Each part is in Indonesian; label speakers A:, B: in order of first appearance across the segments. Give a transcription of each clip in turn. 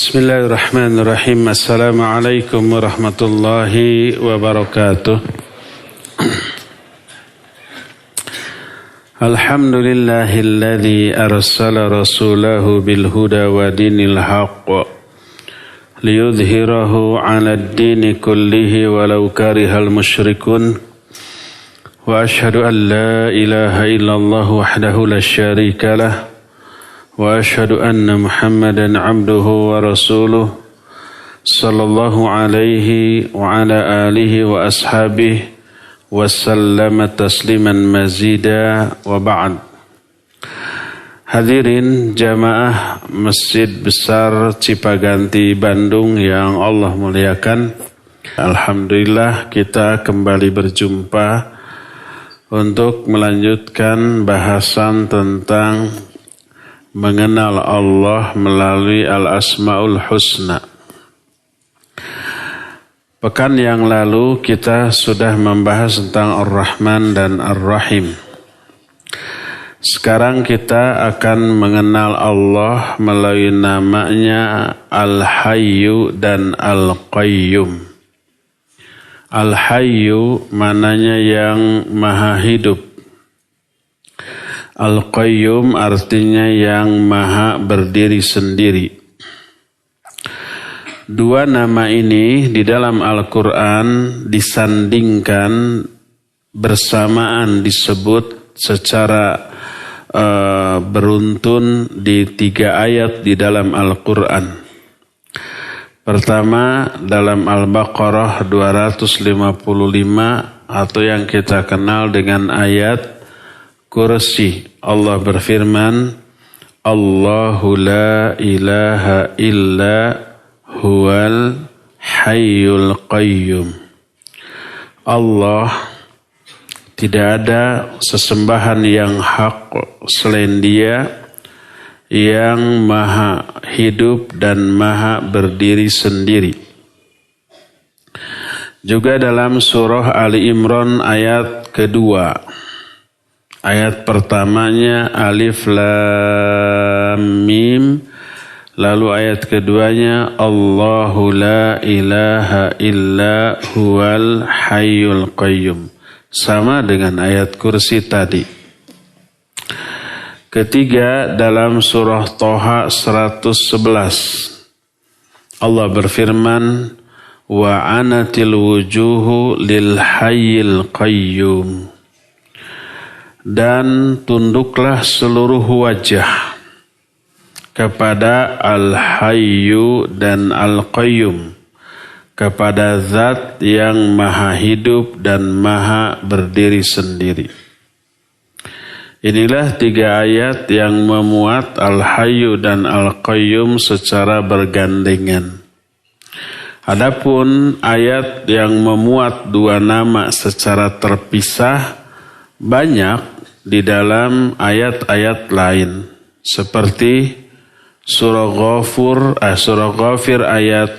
A: Bismillahirrahmanirrahim. Assalamualaikum warahmatullahi wabarakatuh. Alhamdulillahilladzi arsala rasulahu bil huda wa dinil haqq liyudhhirahu 'alad dini kullihi walau karihal musyrikun. Wa asyhadu an la ilaha illallah wahdahu la syarika lah. Wa asyhadu anna Muhammadan abduhu wa rasuluh sallallahu alaihi wa ala alihi wa ashabihi wa sallama tasliman mazida wa ba'd. Hadirin jamaah Masjid Besar Cipaganti Bandung yang Allah muliakan. Alhamdulillah kita kembali berjumpa untuk melanjutkan bahasan tentang mengenal Allah melalui Al-Asma'ul Husna. Pekan yang lalu kita sudah membahas tentang Ar-Rahman dan Ar-Rahim. Sekarang kita akan mengenal Allah melalui namanya Al-Hayyu dan Al-Qayyum. Al-Hayyu mananya yang maha hidup. Al-Qayyum artinya yang maha berdiri sendiri. Dua nama ini di dalam Al-Quran disandingkan bersamaan disebut secara beruntun di 3 ayat di dalam Al-Quran. Pertama dalam Al-Baqarah 255 atau yang kita kenal dengan ayat Kursi. Allah berfirman, Allahu la ilaha illa huwal hayyul qayyum. Allah tidak ada sesembahan yang hak selain Dia yang maha hidup dan maha berdiri sendiri. Juga dalam surah Ali Imran ayat kedua. Ayat pertamanya Alif Lam Mim. Lalu ayat keduanya Allahu la ilaha illa huwal hayyul qayyum. Sama dengan ayat Kursi tadi. Ketiga dalam surah Toha 111. Allah berfirman, wa anatil wujuhu lil hayyil qayyum. Dan tunduklah seluruh wajah kepada Al-Hayyu dan Al-Qayyum, kepada zat yang maha hidup dan maha berdiri sendiri. Inilah 3 ayat yang memuat Al-Hayyu dan Al-Qayyum secara bergandengan. Adapun ayat yang memuat 2 nama secara terpisah banyak di dalam ayat-ayat lain, seperti surah Ghafir ayat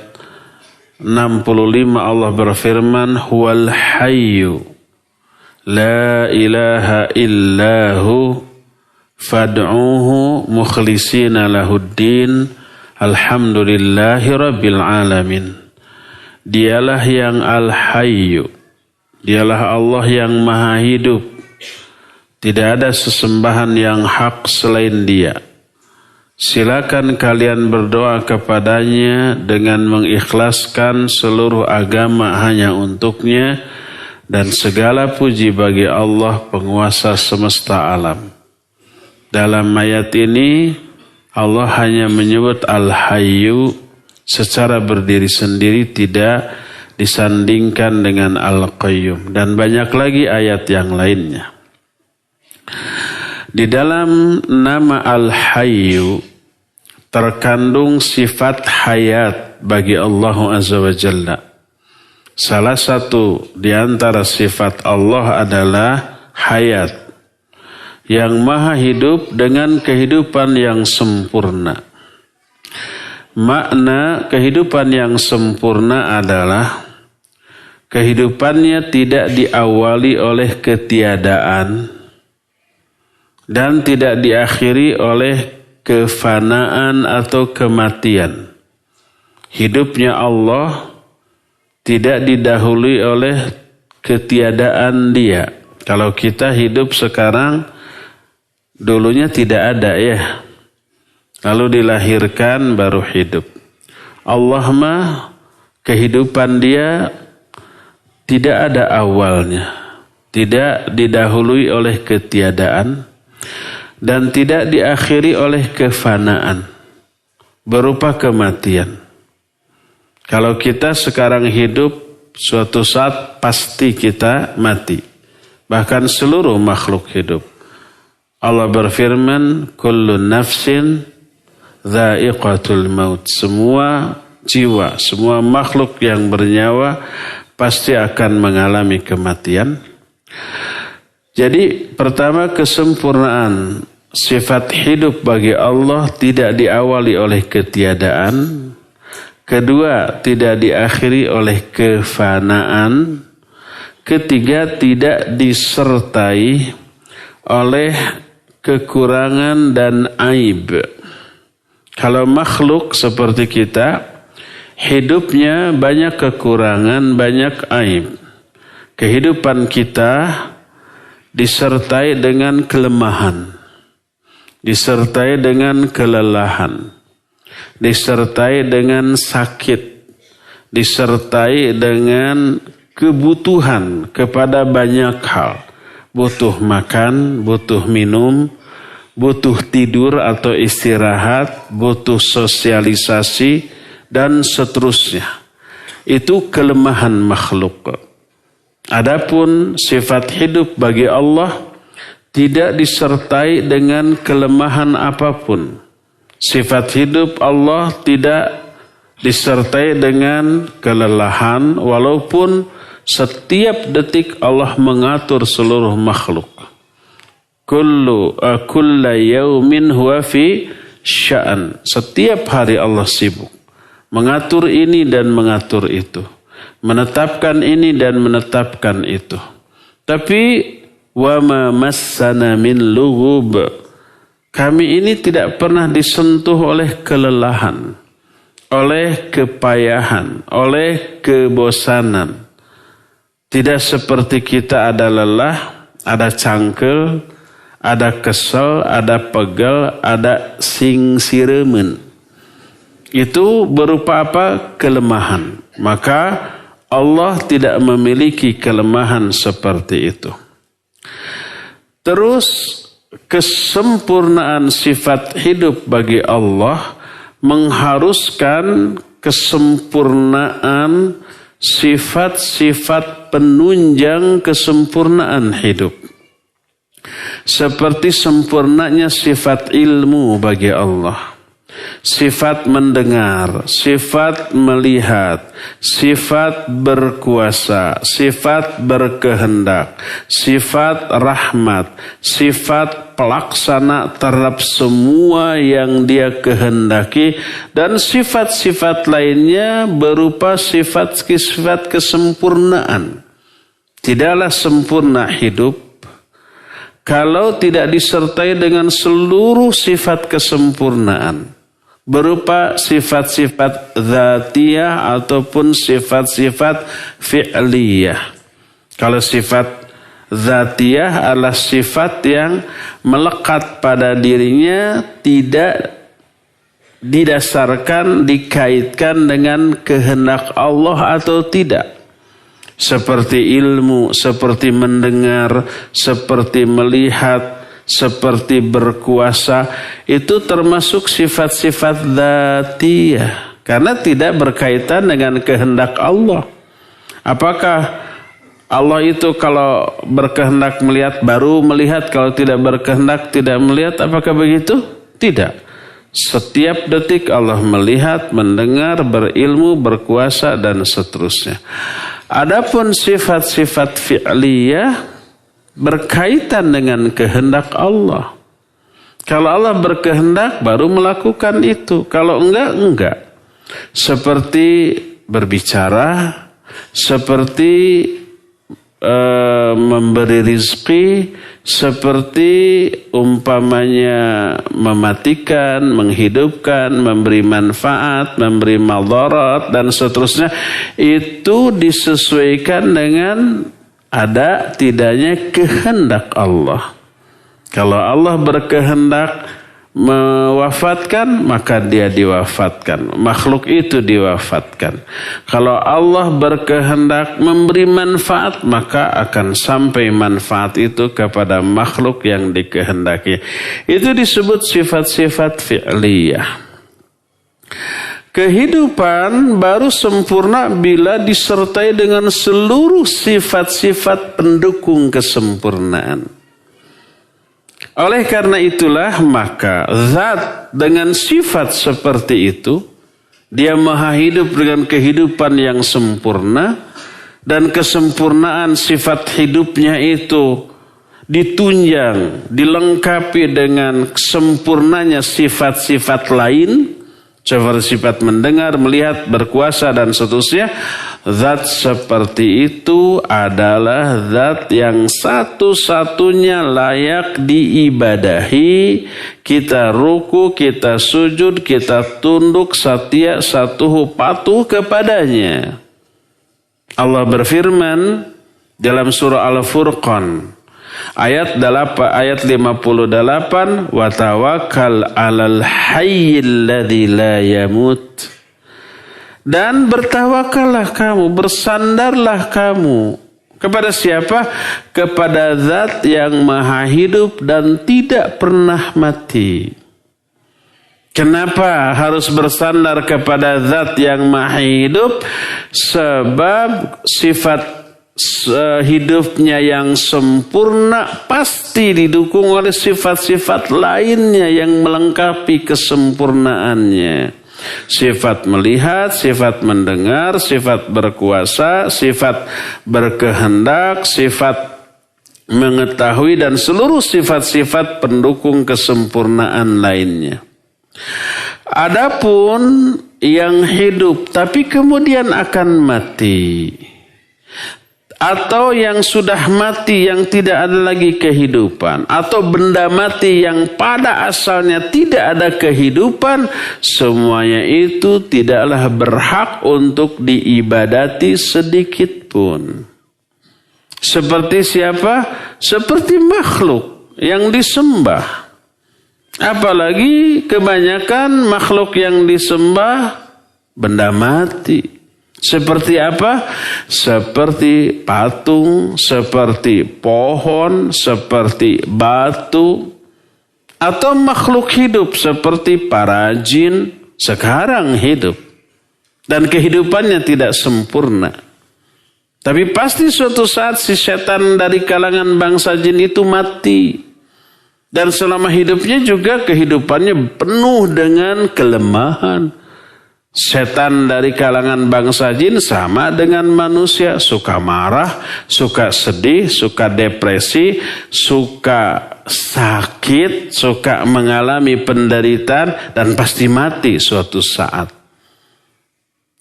A: 65 Allah berfirman, huwal hayyu la ilaha illahu fad'uhu mukhlishina lahuddin alhamdulillahi rabbil alamin. Dialah yang al-hayyu, dialah Allah yang maha hidup. Tidak ada sesembahan yang hak selain Dia. Silakan kalian berdoa kepadanya dengan mengikhlaskan seluruh agama hanya untuknya, dan segala puji bagi Allah penguasa semesta alam. Dalam ayat ini Allah hanya menyebut Al-Hayyu secara berdiri sendiri, tidak disandingkan dengan Al-Qayyum, dan banyak lagi ayat yang lainnya. Di dalam nama Al-Hayyu terkandung sifat hayat bagi Allah Azza wa Jalla. Salah satu di antara sifat Allah adalah hayat, yang maha hidup dengan kehidupan yang sempurna. Makna kehidupan yang sempurna adalah kehidupannya tidak diawali oleh ketiadaan dan tidak diakhiri oleh kefanaan atau kematian. Hidupnya Allah tidak didahului oleh ketiadaan dia. Kalau kita hidup sekarang, dulunya tidak ada ya. Lalu dilahirkan baru hidup. Allah mah kehidupan dia tidak ada awalnya. Tidak didahului oleh ketiadaan. Dan tidak diakhiri oleh kefanaan. Berupa kematian. Kalau kita sekarang hidup, suatu saat pasti kita mati. Bahkan seluruh makhluk hidup. Allah berfirman, kullu nafsin dha'iqatul maut. Semua jiwa, semua makhluk yang bernyawa pasti akan mengalami kematian. Jadi pertama, kesempurnaan sifat hidup bagi Allah tidak diawali oleh ketiadaan. Kedua, tidak diakhiri oleh kefanaan. Ketiga, tidak disertai oleh kekurangan dan aib. Kalau makhluk seperti kita, hidupnya banyak kekurangan, banyak aib. Kehidupan kita disertai dengan kelemahan, disertai dengan kelelahan, disertai dengan sakit, disertai dengan kebutuhan kepada banyak hal. Butuh makan, butuh minum, butuh tidur atau istirahat, butuh sosialisasi, dan seterusnya. Itu kelemahan makhluk. Adapun sifat hidup bagi Allah tidak disertai dengan kelemahan apapun. Sifat hidup Allah tidak disertai dengan kelelahan, walaupun setiap detik Allah mengatur seluruh makhluk. Kulla yaumin huwa fi sya'an. Setiap hari Allah sibuk mengatur ini dan mengatur itu, menetapkan ini dan menetapkan itu. Tapi wa ma massana min lughub. Kami ini tidak pernah disentuh oleh kelelahan, oleh kepayahan, oleh kebosanan. Tidak seperti kita ada lelah, ada cangkel, ada kesel, ada pegel, ada singsiremen. Itu berupa apa? Kelemahan. Maka Allah tidak memiliki kelemahan seperti itu. Terus kesempurnaan sifat hidup bagi Allah mengharuskan kesempurnaan sifat-sifat penunjang kesempurnaan hidup. Seperti sempurnanya sifat ilmu bagi Allah. Sifat mendengar, sifat melihat, sifat berkuasa, sifat berkehendak, sifat rahmat, sifat pelaksana terhadap semua yang dia kehendaki, dan sifat-sifat lainnya berupa sifat-sifat kesempurnaan. Tidaklah sempurna hidup kalau tidak disertai dengan seluruh sifat kesempurnaan. Berupa sifat-sifat dzatiyah ataupun sifat-sifat fi'liyah. Kalau sifat dzatiyah adalah sifat yang melekat pada dirinya, tidak didasarkan, dikaitkan dengan kehendak Allah atau tidak. Seperti ilmu, seperti mendengar, seperti melihat, seperti berkuasa, itu termasuk sifat-sifat dzatiyah karena tidak berkaitan dengan kehendak Allah. Apakah Allah itu kalau berkehendak melihat baru melihat, kalau tidak berkehendak tidak melihat? Apakah begitu? Tidak. Setiap detik Allah melihat, mendengar, berilmu, berkuasa, dan seterusnya. Adapun sifat-sifat fi'liyah berkaitan dengan kehendak Allah. Kalau Allah berkehendak baru melakukan itu. Kalau enggak. Seperti berbicara, seperti memberi rizki seperti umpamanya mematikan, menghidupkan, memberi manfaat, memberi madarat dan seterusnya. Itu disesuaikan dengan ada tidaknya kehendak Allah. Kalau Allah berkehendak mewafatkan, maka dia diwafatkan. Makhluk itu diwafatkan. Kalau Allah berkehendak memberi manfaat, maka akan sampai manfaat itu kepada makhluk yang dikehendaki. Itu disebut sifat-sifat fi'liyah. Kehidupan baru sempurna bila disertai dengan seluruh sifat-sifat pendukung kesempurnaan. Oleh karena itulah maka zat dengan sifat seperti itu, dia maha hidup dengan kehidupan yang sempurna, dan kesempurnaan sifat hidupnya itu ditunjang, dilengkapi dengan sempurnanya sifat-sifat lain, seperti sifat mendengar, melihat, berkuasa dan seterusnya. Zat seperti itu adalah zat yang satu-satunya layak diibadahi. Kita ruku, kita sujud, kita tunduk, setia, patuh kepadanya. Allah berfirman dalam surah Al-Furqan ayat 58, wa tawakkal 'alal hayyil ladzi la yamut. Dan bertawakallah kamu, bersandarlah kamu. Kepada siapa? Kepada zat yang maha hidup dan tidak pernah mati. Kenapa harus bersandar kepada zat yang maha hidup? Sebab sifat hidupnya yang sempurna pasti didukung oleh sifat-sifat lainnya yang melengkapi kesempurnaannya. Sifat melihat, sifat mendengar, sifat berkuasa, sifat berkehendak, sifat mengetahui, dan seluruh sifat-sifat pendukung kesempurnaan lainnya. Adapun yang hidup tapi kemudian akan mati, atau yang sudah mati yang tidak ada lagi kehidupan, atau benda mati yang pada asalnya tidak ada kehidupan, semuanya itu tidaklah berhak untuk diibadati sedikit pun. Seperti siapa? Seperti makhluk yang disembah. Apalagi kebanyakan makhluk yang disembah benda mati. Seperti apa? Seperti patung, seperti pohon, seperti batu, atau makhluk hidup seperti para jin sekarang hidup dan kehidupannya tidak sempurna. Tapi pasti suatu saat si setan dari kalangan bangsa jin itu mati. Dan selama hidupnya juga kehidupannya penuh dengan kelemahan. Setan dari kalangan bangsa jin sama dengan manusia, suka marah, suka sedih, suka depresi, suka sakit, suka mengalami penderitaan, dan pasti mati suatu saat.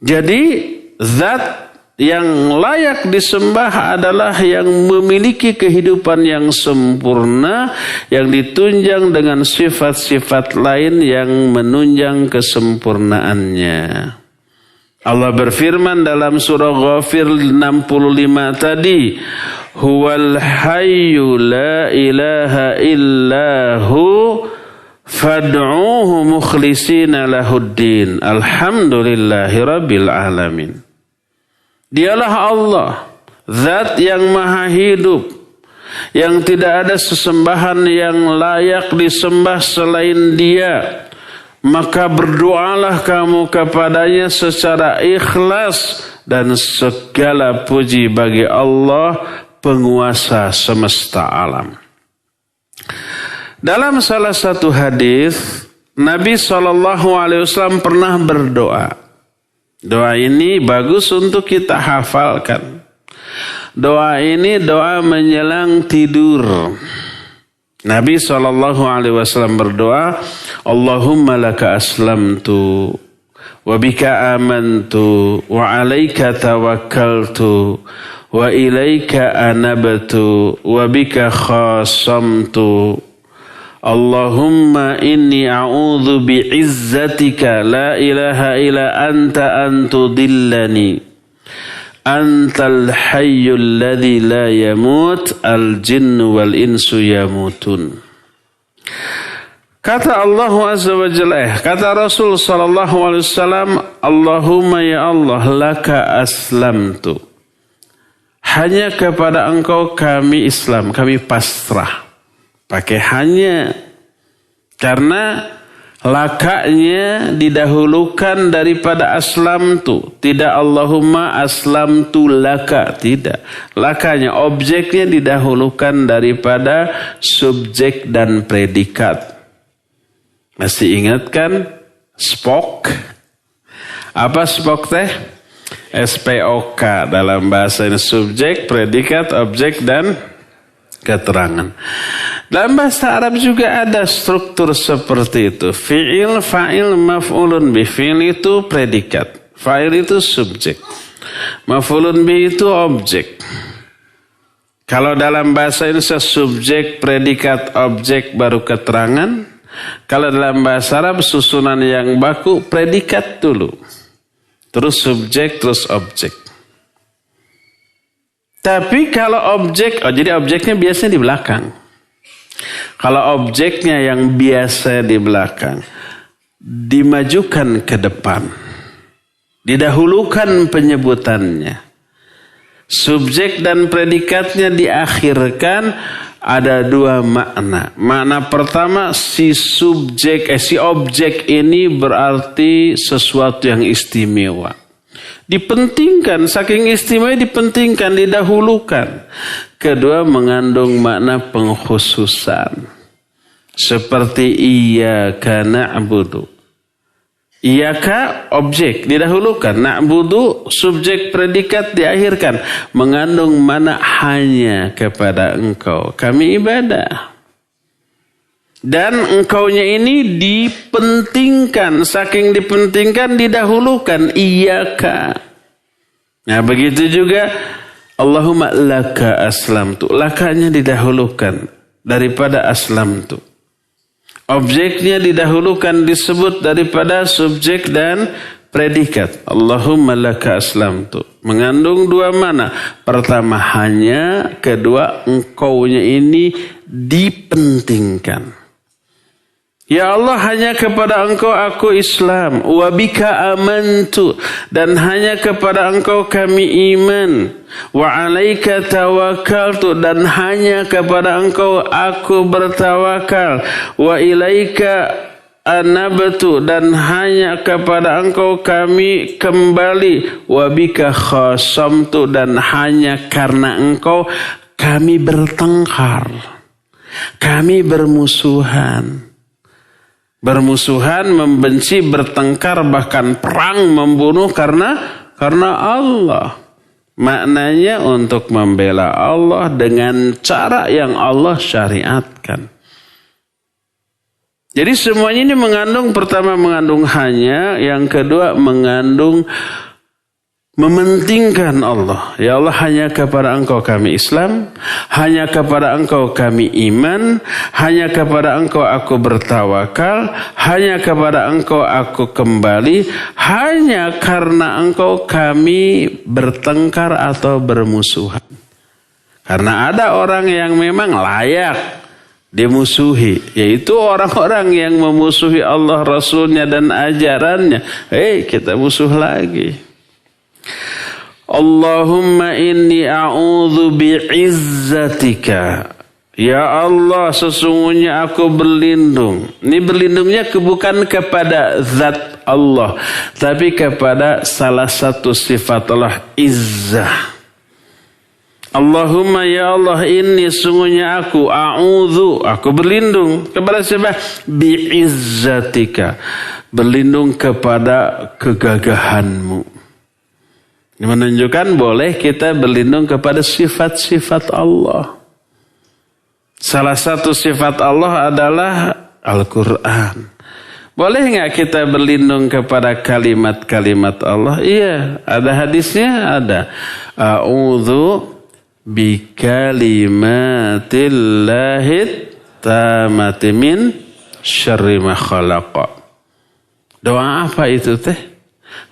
A: Jadi zat yang layak disembah adalah yang memiliki kehidupan yang sempurna, yang ditunjang dengan sifat-sifat lain yang menunjang kesempurnaannya. Allah berfirman dalam surah Ghafir 65 tadi, huwal hayyu la ilaha illahu fad'uhu mukhlishina lahuddin alhamdulillahi rabbil alamin. Dialah Allah, zat yang maha hidup, yang tidak ada sesembahan yang layak disembah selain Dia. Maka berdoalah kamu kepadanya secara ikhlas, dan segala puji bagi Allah, penguasa semesta alam. Dalam salah satu hadis, Nabi SAW pernah berdoa. Doa ini bagus untuk kita hafalkan. Doa ini doa menjelang tidur. Nabi SAW berdoa, Allahumma laka aslamtu, wa bika amantu, wa alaika tawakkaltu, wa ilaika anabtu wa bika khasamtu. Allahumma inni a'udzu bi'izzatika la ilaha illa anta an tudillani. Antal hayyul ladzi la yamut, al jinnu wal insu yamutun. Kata Allah Azza wa Jalla, kata Rasul sallallahu alaihi wasallam, Allahumma ya Allah, laka aslamtu. Hanya kepada Engkau kami Islam, kami pasrah. Pakai hanya, karena lakanya didahulukan daripada aslamtu. Tidak Allahumma aslamtu laka, tidak. Lakanya, objeknya didahulukan daripada subjek dan predikat. Masih ingat kan SPOK? Apa SPOK teh? SPOK dalam bahasa ini, subjek, predikat, objek, dan keterangan. Dalam bahasa Arab juga ada struktur seperti itu. Fi'il, fa'il, maf'ulun bih. Fi'il itu predikat, fa'il itu subjek, maf'ulun bih itu objek. Kalau dalam bahasa Indonesia subjek, predikat, objek, baru keterangan. Kalau dalam bahasa Arab susunan yang baku predikat dulu, terus subjek, terus objek. Tapi kalau objek, jadi objeknya biasanya di belakang. Kalau objeknya yang biasa di belakang, dimajukan ke depan, didahulukan penyebutannya. Subjek dan predikatnya diakhirkan, ada dua makna. Makna pertama, si objek ini berarti sesuatu yang istimewa. Dipentingkan, saking istimewa dipentingkan, didahulukan. Kedua, mengandung makna pengkhususan. Seperti iyyaka na'budu. Iyyaka objek didahulukan, na'budu subjek predikat diakhirkan. Mengandung makna hanya kepada Engkau kami ibadah. Dan engkaunya ini dipentingkan, saking dipentingkan didahulukan, iyyaka. Nah begitu juga Allahumma laka aslamtu, lakanya didahulukan daripada aslamtu. Objeknya didahulukan, disebut daripada subjek dan predikat. Allahumma laka aslamtu. Mengandung dua makna. Pertama hanya, kedua engkaunya ini dipentingkan. Ya Allah, hanya kepada Engkau aku Islam. Wa bika amantu. Dan hanya kepada Engkau kami iman. Wa alaika tawakkaltu. Dan hanya kepada Engkau aku bertawakal. Wa ilaika anabtu. Dan hanya kepada Engkau kami kembali. Wa bika khasamtu. Dan hanya karena Engkau kami bertengkar. Kami bermusuhan. Bermusuhan, membenci, bertengkar, bahkan perang, membunuh karena Allah. Maknanya untuk membela Allah dengan cara yang Allah syariatkan. Jadi semuanya ini mengandung, pertama mengandung hanya, yang kedua mengandung mementingkan Allah. Ya Allah, hanya kepada Engkau kami Islam, hanya kepada Engkau kami iman, hanya kepada Engkau aku bertawakal, hanya kepada Engkau aku kembali, hanya karena Engkau kami bertengkar atau bermusuhan. Karena ada orang yang memang layak dimusuhi, yaitu orang-orang yang memusuhi Allah, Rasulnya dan ajarannya. Kita musuh lagi. Allahumma inni a'udzu bi'izzatika. Ya Allah, sesungguhnya aku berlindung. Ini berlindungnya bukan kepada zat Allah, tapi kepada salah satu sifat Allah, izzah. Allahumma ya Allah, inni sungguhnya aku a'udzu, aku berlindung kepada siapa? Bi'izzatika. Berlindung kepada kegagahanmu. Ini menunjukkan boleh kita berlindung kepada sifat-sifat Allah. Salah satu sifat Allah adalah Al-Quran. Boleh nggak kita berlindung kepada kalimat-kalimat Allah? Iya, ada hadisnya, ada. A'udzu bikalimatillahi tammati min syarri ma khalaqa. Doa apa itu teh?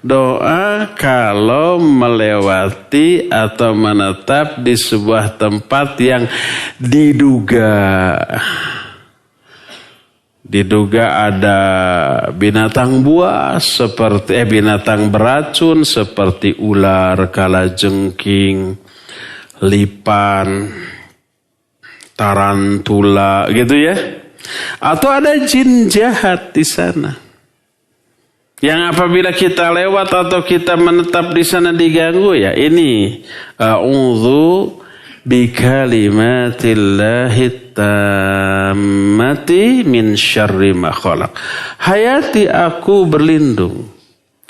A: Doa kalau melewati atau menetap di sebuah tempat yang diduga ada binatang buas seperti binatang beracun seperti ular, kalajengking, lipan, tarantula gitu ya. Atau ada jin jahat di sana. Yang apabila kita lewat atau kita menetap di sana diganggu ya ini a'udzu bikalimatillahi tammati min syarri ma khalaq. Hayati aku berlindung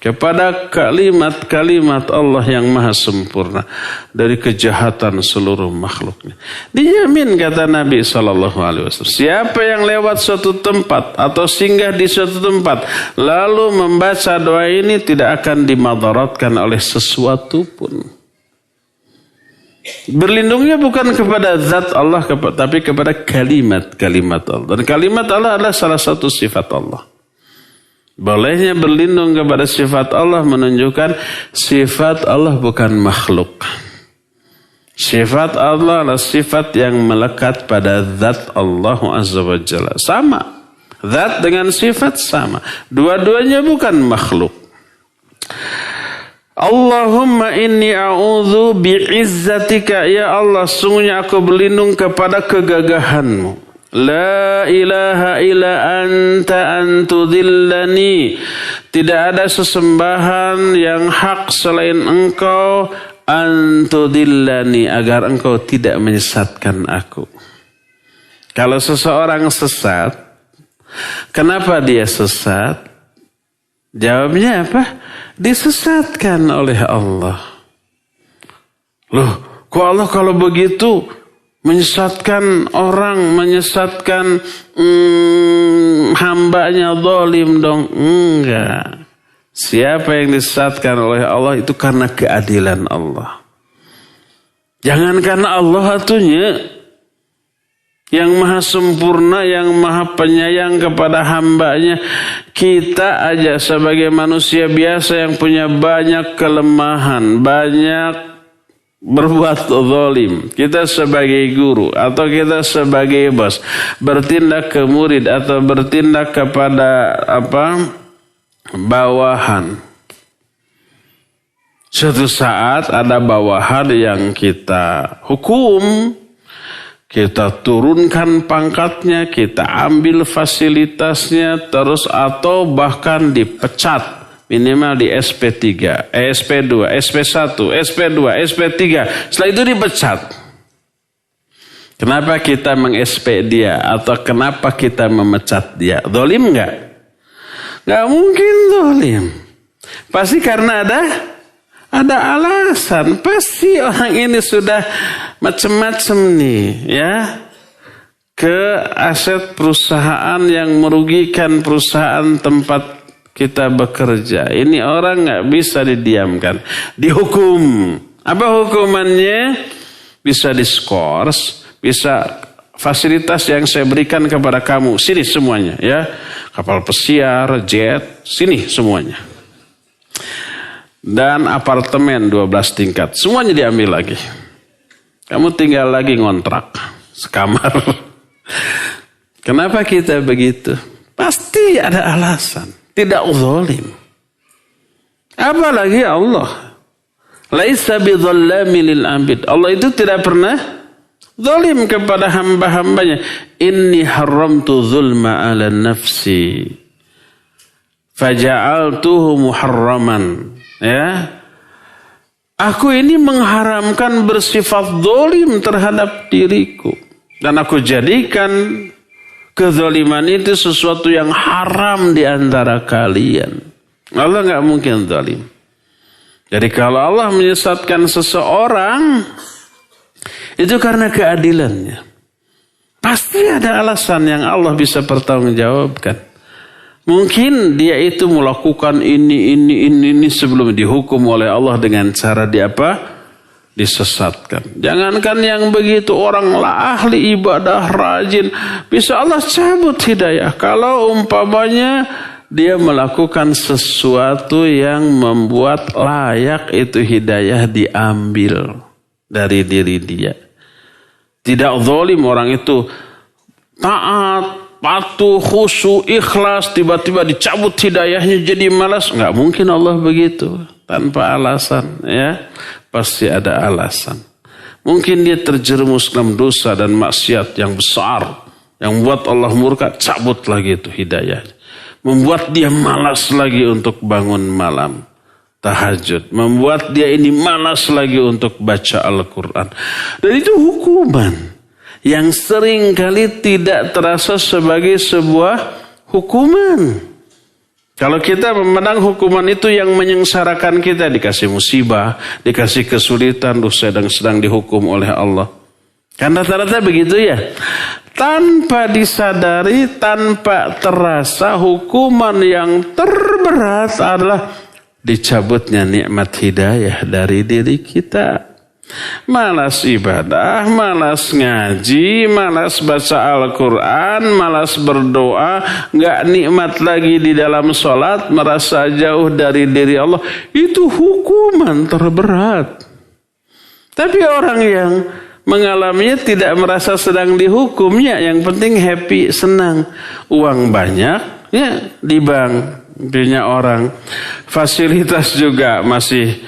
A: kepada kalimat-kalimat Allah yang maha sempurna dari kejahatan seluruh makhluknya. Dijamin kata Nabi SAW, siapa yang lewat suatu tempat atau singgah di suatu tempat lalu membaca doa ini tidak akan dimadaratkan oleh sesuatu pun. Berlindungnya bukan kepada zat Allah tapi kepada kalimat-kalimat Allah. Dan kalimat Allah adalah salah satu sifat Allah. Bolehnya berlindung kepada sifat Allah menunjukkan sifat Allah bukan makhluk. Sifat Allah adalah sifat yang melekat pada zat Allah Azza wa Jalla. Sama. Zat dengan sifat sama. Dua-duanya bukan makhluk. Allahumma inni a'udzu bi'izzatika, ya Allah, sungguhnya aku berlindung kepada kegagahanmu. La ilaha illa anta antudillani. Tidak ada sesembahan yang hak selain engkau. Antudillani, agar engkau tidak menyesatkan aku. Kalau seseorang sesat, kenapa dia sesat? Jawabnya apa? Disesatkan oleh Allah. Loh, kok Allah kalau begitu menyesatkan orang, menyesatkan hambanya zalim dong? Enggak. Siapa yang disesatkan oleh Allah itu karena keadilan Allah. Jangan karena Allah atunya yang maha sempurna, yang maha penyayang kepada hambanya. Kita aja sebagai manusia biasa yang punya banyak kelemahan, banyak berbuat zalim. Kita sebagai guru atau kita sebagai bos bertindak ke murid atau bertindak kepada bawahan. Suatu saat ada bawahan yang kita hukum, kita turunkan pangkatnya, kita ambil fasilitasnya terus atau bahkan dipecat. Minimal di SP3, SP2, SP1, SP2, SP3. Setelah itu dipecat. Kenapa kita meng-SP dia? Atau kenapa kita memecat dia? Zalim enggak? Enggak mungkin zalim. Pasti karena ada alasan. Pasti orang ini sudah macam-macam nih, ya. Ke aset perusahaan yang merugikan perusahaan tempat kita bekerja. Ini orang nggak bisa didiamkan, dihukum. Apa hukumannya? Bisa diskors, bisa fasilitas yang saya berikan kepada kamu. Sini semuanya, ya. Kapal pesiar, jet, sini semuanya. Dan apartemen 12 tingkat, semuanya diambil lagi. Kamu tinggal lagi ngontrak sekamar. Kenapa kita begitu? Pasti ada alasan. Tidak zalim. Apalagi Allah. Laisa bidzallami lil abid. Allah itu tidak pernah zalim kepada hamba-hambanya. Inni haramtu zulma ala nafsi faja'altuhu muharraman. Ya. Aku ini mengharamkan bersifat zalim terhadap diriku. Dan aku jadikan kezaliman itu sesuatu yang haram di antara kalian. Allah nggak mungkin zalim. Jadi kalau Allah menyesatkan seseorang, itu karena keadilannya. Pasti ada alasan yang Allah bisa pertanggungjawabkan. Mungkin dia itu melakukan ini sebelum dihukum oleh Allah dengan cara disesatkan. Jangankan yang begitu, orang ahli ibadah rajin, bisa Allah cabut hidayah. Kalau umpamanya dia melakukan sesuatu yang membuat layak itu hidayah diambil dari diri dia. Tidak zalim orang itu, taat, patuh, khusyuk, ikhlas, tiba-tiba dicabut hidayahnya jadi malas. Enggak mungkin Allah begitu tanpa alasan, ya. Pasti ada alasan. Mungkin dia terjerumus dalam dosa dan maksiat yang besar yang membuat Allah murka, cabut lagi itu hidayahnya. Membuat dia malas lagi untuk bangun malam tahajud, membuat dia ini malas lagi untuk baca Al-Quran. Dan itu hukuman yang sering kali tidak terasa sebagai sebuah hukuman. Kalau kita memandang hukuman itu yang menyengsarakan kita, dikasih musibah, dikasih kesulitan, sedang dihukum oleh Allah. Kan rata-rata begitu ya. Tanpa disadari, tanpa terasa, hukuman yang terberat adalah dicabutnya nikmat hidayah dari diri kita. Malas ibadah, malas ngaji, malas baca Al-Quran, malas berdoa, gak nikmat lagi di dalam sholat, merasa jauh dari diri Allah. Itu hukuman terberat. Tapi orang yang mengalaminya tidak merasa sedang dihukumnya, yang penting happy, senang. Uang banyak, ya di bank, punya orang. Fasilitas juga masih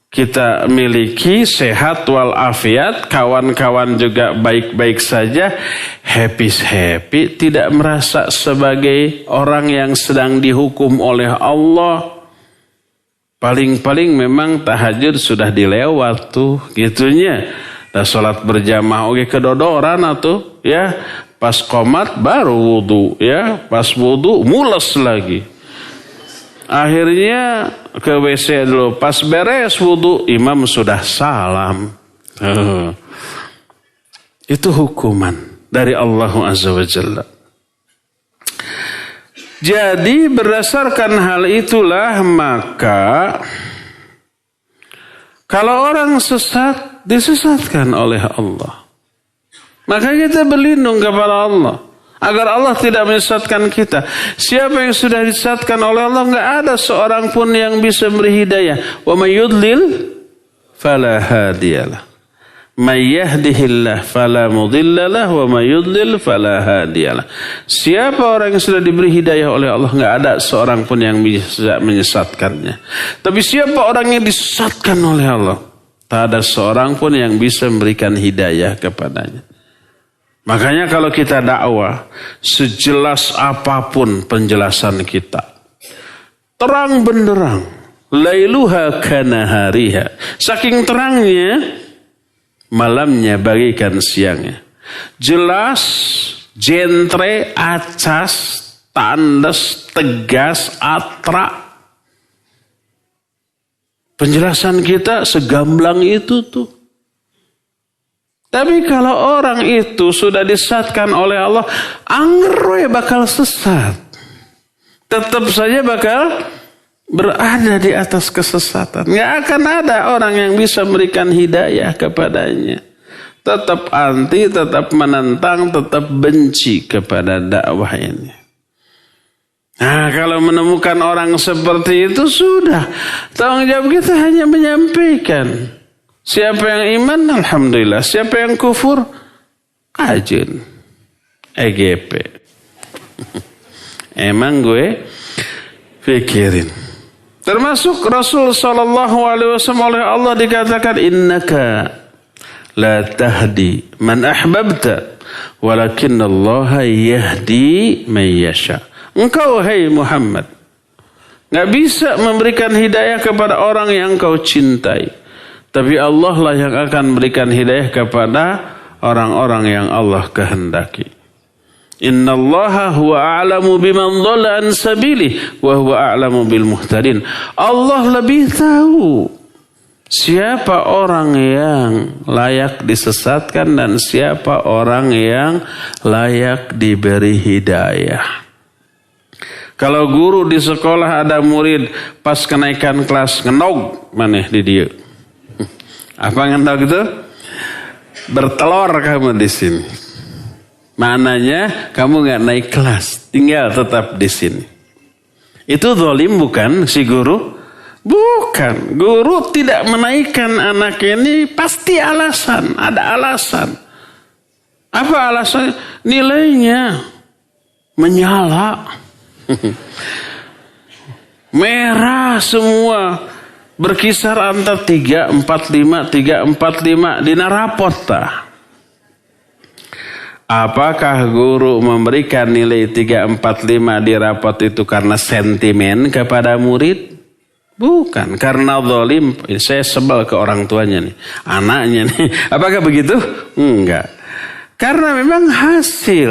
A: kita miliki, sehat walafiat, kawan-kawan juga baik-baik saja, happy, tidak merasa sebagai orang yang sedang dihukum oleh Allah. Paling-paling memang tahajud sudah dilewat tuh, gitunya. Dah sholat berjamaah oke kedodoran atau ya, pas qomat baru wudu, ya, pas wudu mules lagi. Akhirnya ke WC dulu. Pas beres wudu, imam sudah salam. Itu hukuman dari Allah Azza wa Jalla. Jadi berdasarkan hal itulah maka kalau orang sesat, disesatkan oleh Allah. Maka kita berlindung kepada Allah agar Allah tidak menyesatkan kita. Siapa yang sudah disesatkan oleh Allah, enggak ada seorang pun yang bisa beri hidayah. Wa may yudlil fala hadiyalah. May yahdihillah fala mudhillalah wa may yudlil fala hadiyalah. Siapa orang yang sudah diberi hidayah oleh Allah, enggak ada seorang pun yang bisa menyesatkannya. Tapi siapa orang yang disesatkan oleh Allah, tak ada seorang pun yang bisa memberikan hidayah kepadanya. Makanya kalau kita dakwah, sejelas apapun penjelasan kita, terang benderang, lailuha kanahariha, saking terangnya, malamnya bagikan siangnya. Jelas, jentre, acas, tandas, tegas, atra. Penjelasan kita segamblang itu tuh. Tapi kalau orang itu sudah disesatkan oleh Allah, angger bakal sesat. Tetap saja bakal berada di atas kesesatan. Nggak akan ada orang yang bisa memberikan hidayah kepadanya. Tetap anti, tetap menentang, tetap benci kepada dakwah ini. Nah, kalau menemukan orang seperti itu sudah. Tanggung jawab kita hanya menyampaikan. Siapa yang iman, alhamdulillah. Siapa yang kufur, ajin. EGP. Emang gue pikirin. Termasuk Rasul SAW oleh Allah dikatakan, innaka la tahdi man ahbabta, walakin Allah yahdi man yasha. Engkau, hai Muhammad, gak bisa memberikan hidayah kepada orang yang engkau cintai. Tapi Allah lah yang akan memberikan hidayah kepada orang-orang yang Allah kehendaki. Innallaha huwa a'lamu biman dhalla an sabilihi wa huwa a'lamu bil muhtadin. Allah lebih tahu siapa orang yang layak disesatkan dan siapa orang yang layak diberi hidayah. Kalau guru di sekolah ada murid pas kenaikan kelas ngenog maneh di dia. Apa ngenog itu? Bertelur kamu di sini. Maknanya kamu nggak naik kelas, tinggal tetap di sini. Itu zalim bukan si guru? Bukan. Guru tidak menaikkan anak ini pasti alasan, ada alasan. Apa alasannya? Nilainya menyala. Merah semua, berkisar antara 345 di rapot tah. Apakah guru memberikan nilai 345 di rapot itu karena sentimen kepada murid? Bukan, karena zalim. Saya sebel ke orang tuanya nih, anaknya nih. Apakah begitu? Enggak. Karena memang hasil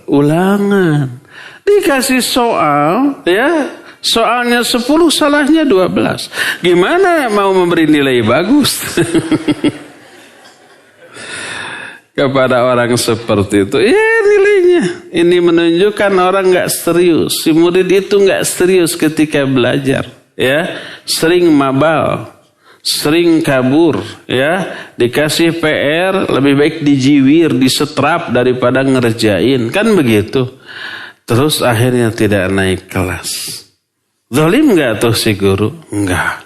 A: ulangan. Dikasih soal, ya, soalnya 10, salahnya 12. Gimana mau memberi nilai bagus? Kepada orang seperti itu, ya nilainya. Ini menunjukkan orang nggak serius. Si murid itu nggak serius ketika belajar, ya, sering mabal, sering kabur, ya, dikasih PR lebih baik dijiwir, disetrap daripada ngerjain, kan begitu. Terus akhirnya tidak naik kelas. Zalim nggak tuh si guru? Enggak.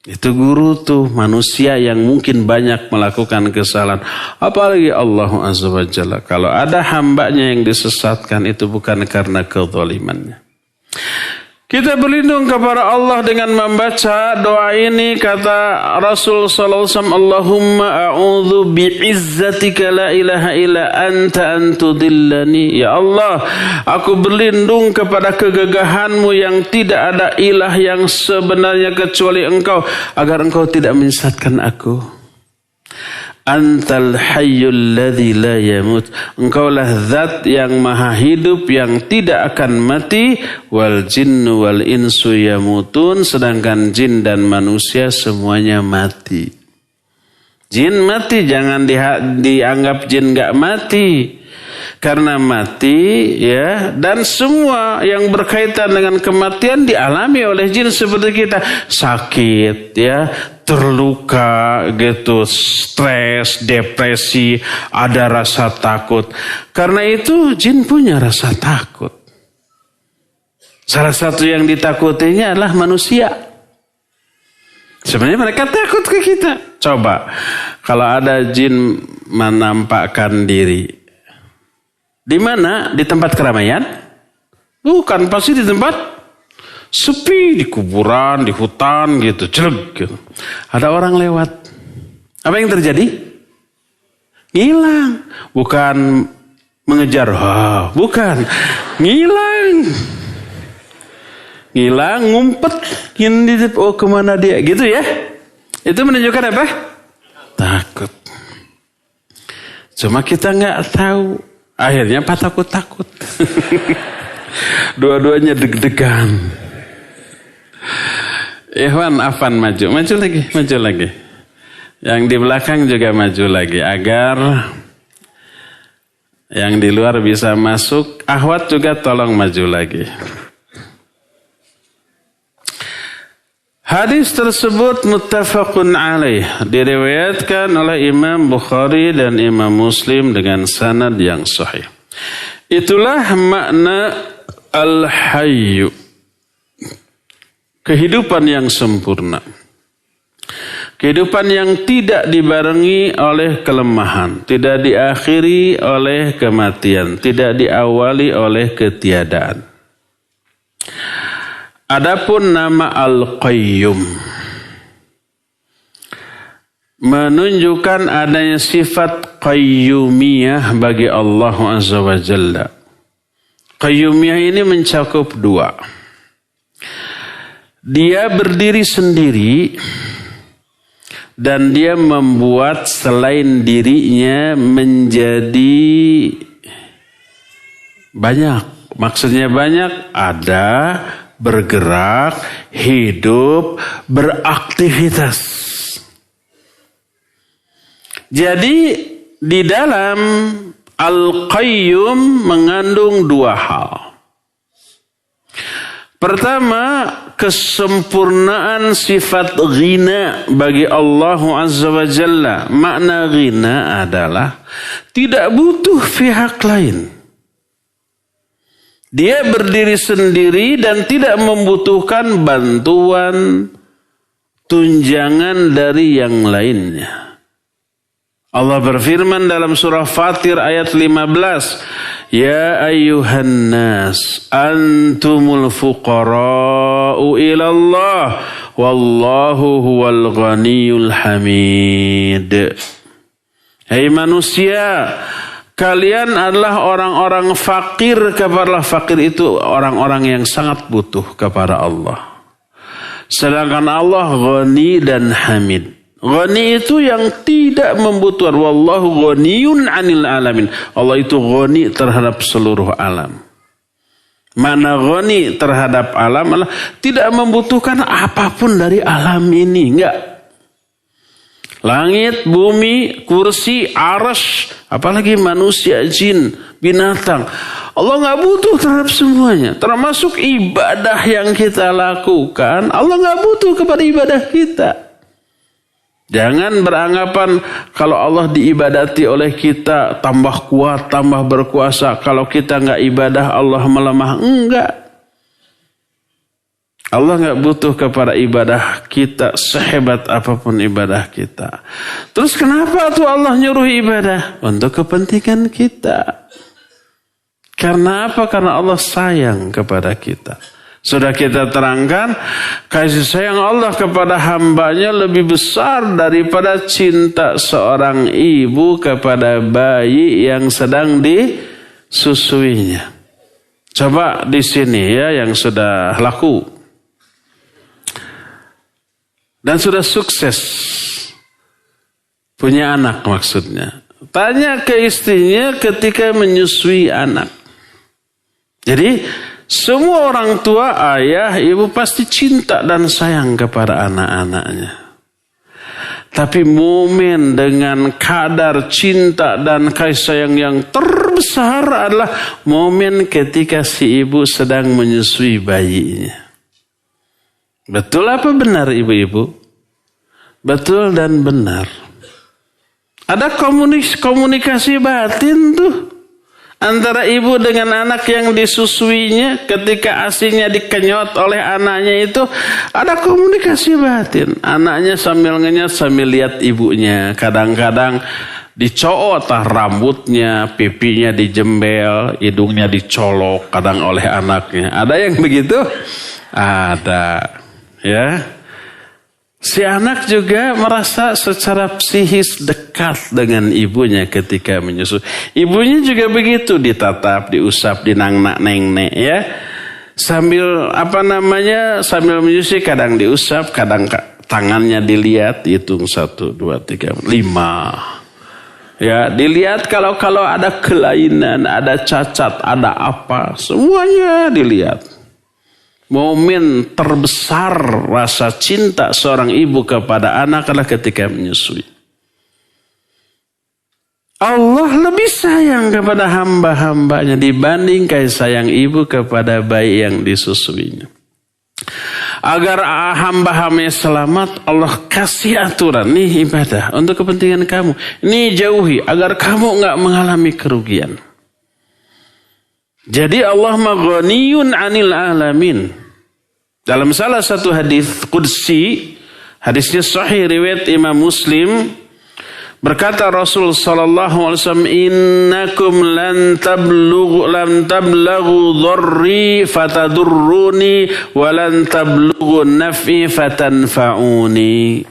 A: Itu guru tuh manusia yang mungkin banyak melakukan kesalahan. Apalagi Allah Azza wa Jalla. Kalau ada hambanya yang disesatkan itu bukan karena kezalimannya. Kita berlindung kepada Allah dengan membaca doa ini. Kata Rasul sallallahu alaihi wasallam, Allahumma a'udzu bi'izzatika la ilaha illa anta an tudillani. Ya Allah, aku berlindung kepada kegagahanmu yang tidak ada ilah yang sebenarnya kecuali Engkau, agar Engkau tidak menyesatkan aku. Antal hayyul ladzi la yamut. Engkaulah zat yang maha hidup yang tidak akan mati. Wal jinnu wal insu yamutun. Sedangkan jin dan manusia semuanya mati. Jin mati, jangan dianggap jin gak mati. Karena mati, ya, dan semua yang berkaitan dengan kematian dialami oleh jin seperti kita. Sakit, ya, terluka gitu, stres, depresi, ada rasa takut. Karena itu jin punya rasa takut. Salah satu yang ditakutinya adalah manusia. Sebenarnya mereka takut ke kita. Coba kalau ada jin menampakkan diri, di mana? Di tempat keramaian? Bukan, pasti di tempat sepi, di kuburan, di hutan gitu, jelek gitu. Ada orang lewat. Apa yang terjadi? Ngilang. Bukan mengejar, bukan. Ngilang. Ngilang, ngumpet. Ini, oh kemana dia? Gitu ya. Itu menunjukkan apa? Takut. Cuma kita nggak tahu. Akhirnya Pak takut-takut. Dua-duanya deg-degan. Ikhwan, afan, maju lagi. Yang di belakang juga maju lagi agar yang di luar bisa masuk. Ahwat juga tolong maju lagi. Hadis tersebut muttafaqun alaih, diriwayatkan oleh Imam Bukhari dan Imam Muslim dengan sanad yang sahih. Itulah makna al-hayyu, kehidupan yang sempurna. Kehidupan yang tidak dibarengi oleh kelemahan, tidak diakhiri oleh kematian, tidak diawali oleh ketiadaan. Adapun nama Al-Qayyum menunjukkan adanya sifat qayyumiyah bagi Allah Azza wa Jalla. Qayyumiyah ini mencakup dua. Dia berdiri sendiri dan dia membuat selain dirinya menjadi banyak. Maksudnya banyak, ada, bergerak, hidup, beraktivitas. Jadi di dalam Al-Qayyum mengandung dua hal. Pertama, kesempurnaan sifat ghina bagi Allah Azza wa Jalla. Makna ghina adalah tidak butuh pihak lain. Dia berdiri sendiri dan tidak membutuhkan bantuan, tunjangan dari yang lainnya. Allah berfirman dalam surah Fatir ayat 15. Ya ayyuhan nas antumul fuqara'u ilallah wallahu huwal ghaniyul hamid. Hai manusia, kalian adalah orang-orang fakir kepada Allah. Fakir itu orang-orang yang sangat butuh kepada Allah. Sedangkan Allah ghani dan hamid. Ghani itu yang tidak membutuhkan. Wallahu ghaniyun 'anil alamin. Allah itu ghani terhadap seluruh alam. Mana ghani terhadap alam adalah tidak membutuhkan apapun dari alam ini, enggak. Langit, bumi, kursi, arsy, apalagi manusia, jin, binatang. Allah enggak butuh terhadap semuanya. Termasuk ibadah yang kita lakukan, Allah enggak butuh kepada ibadah kita. Jangan beranggapan kalau Allah diibadati oleh kita tambah kuat, tambah berkuasa. Kalau kita enggak ibadah Allah melemah. Enggak. Allah enggak butuh kepada ibadah kita sehebat apapun ibadah kita. Terus kenapa tuh Allah nyuruh ibadah? Untuk kepentingan kita. Karena apa? Karena Allah sayang kepada kita. Sudah kita terangkan, kasih sayang Allah kepada hambanya lebih besar daripada cinta seorang ibu kepada bayi yang sedang disusuinya. Coba di sini ya yang sudah laku dan sudah sukses punya anak maksudnya. Tanya ke istrinya ketika menyusui anak. Jadi semua orang tua, ayah, ibu pasti cinta dan sayang kepada anak-anaknya. Tapi momen dengan kadar cinta dan kasih sayang yang terbesar adalah momen ketika si ibu sedang menyusui bayinya. Betul apa benar ibu-ibu? Betul dan benar. Ada komunikasi batin tuh. Antara ibu dengan anak yang disusuinya ketika asinya dikenyot oleh anaknya itu ada komunikasi batin. Anaknya sambil ngenyot sambil lihat ibunya. Kadang-kadang dicoot rambutnya, pipinya dijembel, hidungnya dicolok kadang oleh anaknya. Ada yang begitu? Ada. Ya. Si anak juga merasa secara psikis dekat dengan ibunya ketika menyusui. Ibunya juga begitu, ditatap, diusap, dinang-neng-nek ya. Sambil sambil menyusui kadang diusap, kadang tangannya dilihat, hitung 1, 2, 3, 5. Ya, dilihat kalau ada kelainan, ada cacat, ada apa, semuanya dilihat. Momen terbesar rasa cinta seorang ibu kepada anak adalah ketika menyusui. Allah lebih sayang kepada hamba-hambanya dibanding kasih sayang ibu kepada bayi yang disusuinya. Agar hamba-hambanya selamat, Allah kasih aturan. Nih ibadah untuk kepentingan kamu. Ini jauhi agar kamu enggak mengalami kerugian. Jadi Allah maghaniyun 'anil alamin. Dalam salah satu hadis qudsi, hadisnya sahih riwayat Imam Muslim, berkata Rasul sallallahu alaihi wasallam, "Innakum lan tablughu dharri fatadurruni wa lan tablughu naf'i fatanfa'uni."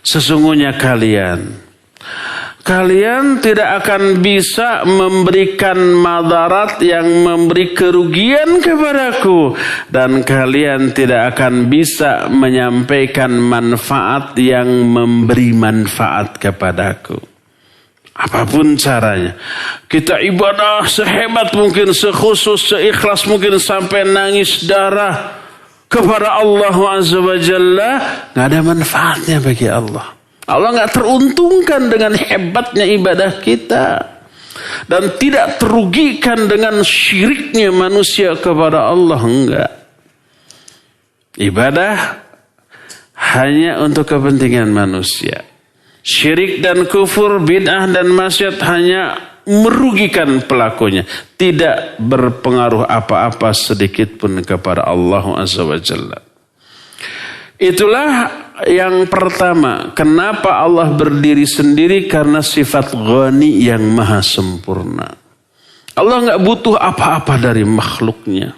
A: Sesungguhnya kalian tidak akan bisa memberikan madarat yang memberi kerugian kepadaku. Dan kalian tidak akan bisa menyampaikan manfaat yang memberi manfaat kepadaku. Apapun caranya. Kita ibadah sehebat mungkin, sekhusus, seikhlas mungkin sampai nangis darah kepada Allah Azza wa Jalla. Gak ada manfaatnya bagi Allah. Allah nggak teruntungkan dengan hebatnya ibadah kita. Dan tidak terugikan dengan syiriknya manusia kepada Allah. Enggak. Ibadah hanya untuk kepentingan manusia. Syirik dan kufur, bid'ah dan maksiat hanya merugikan pelakunya. Tidak berpengaruh apa-apa sedikit pun kepada Allah Azza wa Jalla. Itulah yang pertama. Kenapa Allah berdiri sendiri? Karena sifat Ghani yang maha sempurna. Allah gak butuh apa-apa dari makhluknya.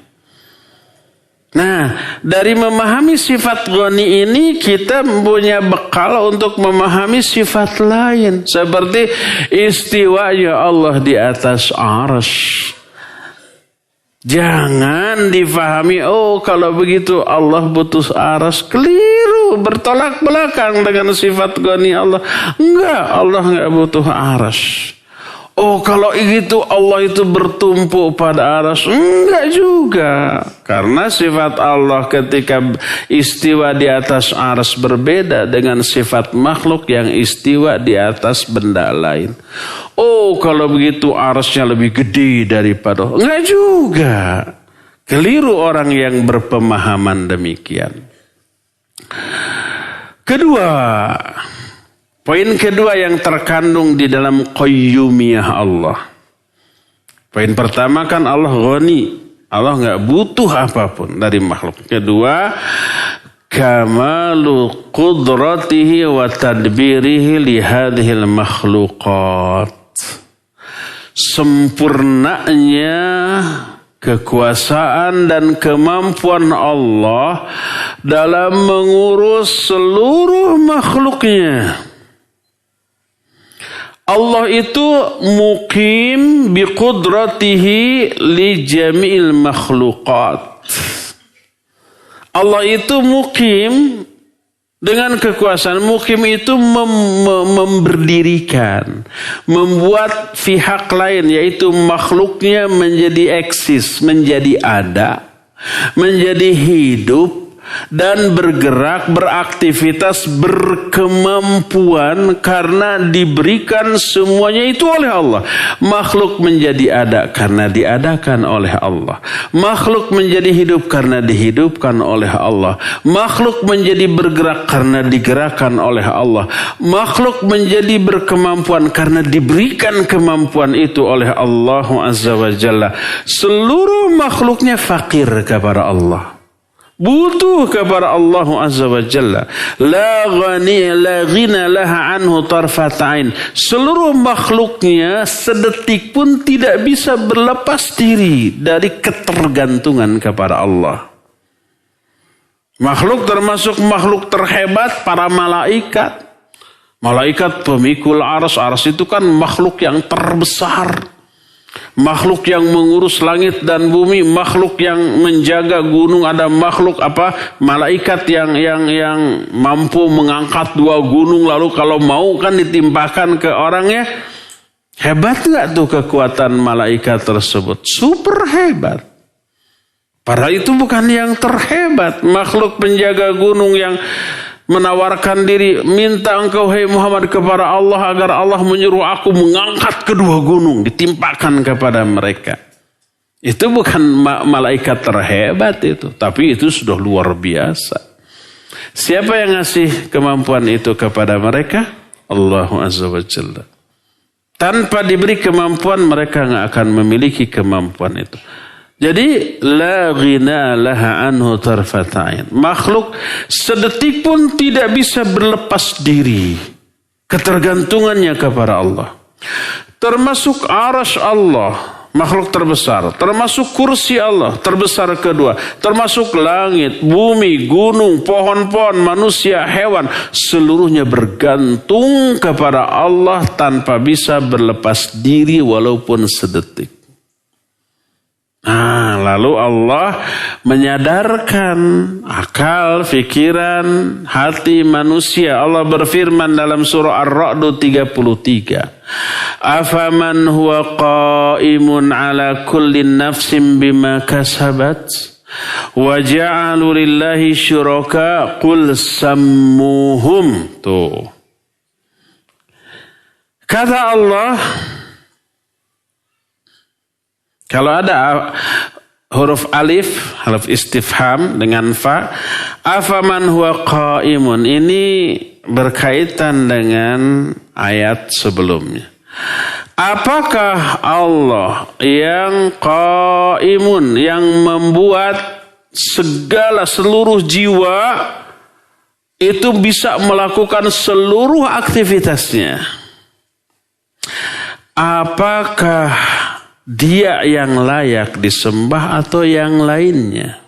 A: Nah, dari memahami sifat Ghani ini kita punya bekal untuk memahami sifat lain. Seperti istiwanya Allah di atas arsy. Jangan difahami, oh kalau begitu Allah butuh arsy. Keliru, bertolak belakang dengan sifat Ghani Allah. Enggak, Allah enggak butuh arsy. Oh kalau itu Allah itu bertumpu pada arsy. Enggak juga. Karena sifat Allah ketika istiwa di atas arsy berbeda dengan sifat makhluk yang istiwa di atas benda lain. Oh kalau begitu arsy-nya lebih gede daripada. Enggak juga. Keliru orang yang berpemahaman demikian. Poin kedua yang terkandung di dalam qayyumiyah Allah. Poin pertama kan Allah Ghani. Allah enggak butuh apapun dari makhluk. Kedua, kamalu qudratihi wa tadbirihi li hadhil makhluqat. Sempurnanya kekuasaan dan kemampuan Allah dalam mengurus seluruh makhluknya. Allah itu mukim biqudratihi li jami'il makhluqat. Allah itu mukim dengan kekuasaan. Mukim itu memberdirikan, membuat pihak lain yaitu makhluknya menjadi eksis, menjadi ada, menjadi hidup dan bergerak, beraktivitas, berkemampuan karena diberikan semuanya itu oleh Allah. Makhluk menjadi ada karena diadakan oleh Allah. Makhluk menjadi hidup karena dihidupkan oleh Allah. Makhluk menjadi bergerak karena digerakkan oleh Allah. Makhluk menjadi berkemampuan karena diberikan kemampuan itu oleh Allah Azza wa Jalla. Seluruh makhluknya fakir kepada Allah. Butuh kepada Allah Azza wa Jalla. La ghina laha anhu tarfata'in. Seluruh makhluknya sedetik pun tidak bisa berlepas diri dari ketergantungan kepada Allah. Makhluk termasuk makhluk terhebat para malaikat. Malaikat pemikul arsy. Arsy itu kan makhluk yang terbesar. Makhluk yang mengurus langit dan bumi, makhluk yang menjaga gunung, ada makhluk malaikat yang mampu mengangkat 2 gunung lalu kalau mau kan ditimpakan ke orangnya. Hebat enggak tuh kekuatan malaikat tersebut? Super hebat. Padahal itu bukan yang terhebat, makhluk penjaga gunung yang menawarkan diri, minta engkau hai Muhammad kepada Allah agar Allah menyuruh aku mengangkat kedua gunung, ditimpakan kepada mereka. Itu bukan malaikat terhebat itu, tapi itu sudah luar biasa. Siapa yang ngasih kemampuan itu kepada mereka? Allah Azza wa Jalla. Tanpa diberi kemampuan mereka nggak akan memiliki kemampuan itu. Jadi la ghina laha anhu tarfata'in. Makhluk sedetik pun tidak bisa berlepas diri ketergantungannya kepada Allah. Termasuk arsy Allah, makhluk terbesar. Termasuk kursi Allah, terbesar kedua. Termasuk langit, bumi, gunung, pohon-pohon, manusia, hewan. Seluruhnya bergantung kepada Allah tanpa bisa berlepas diri walaupun sedetik. Nah, lalu Allah menyadarkan akal, fikiran, hati manusia. Allah berfirman dalam surah Ar-Ra'd 33. Afaman huwa qa'imun ala kulli nafsin bima kasabat wa ja'alu lillahi syuraka qul sammuhum. Tuh. Kata Allah, kalau ada huruf alif, huruf istifham dengan fa. Afaman huwa qaimun. Ini berkaitan dengan ayat sebelumnya. Apakah Allah yang qaimun, yang membuat seluruh jiwa itu bisa melakukan seluruh aktivitasnya? Apakah dia yang layak disembah atau yang lainnya?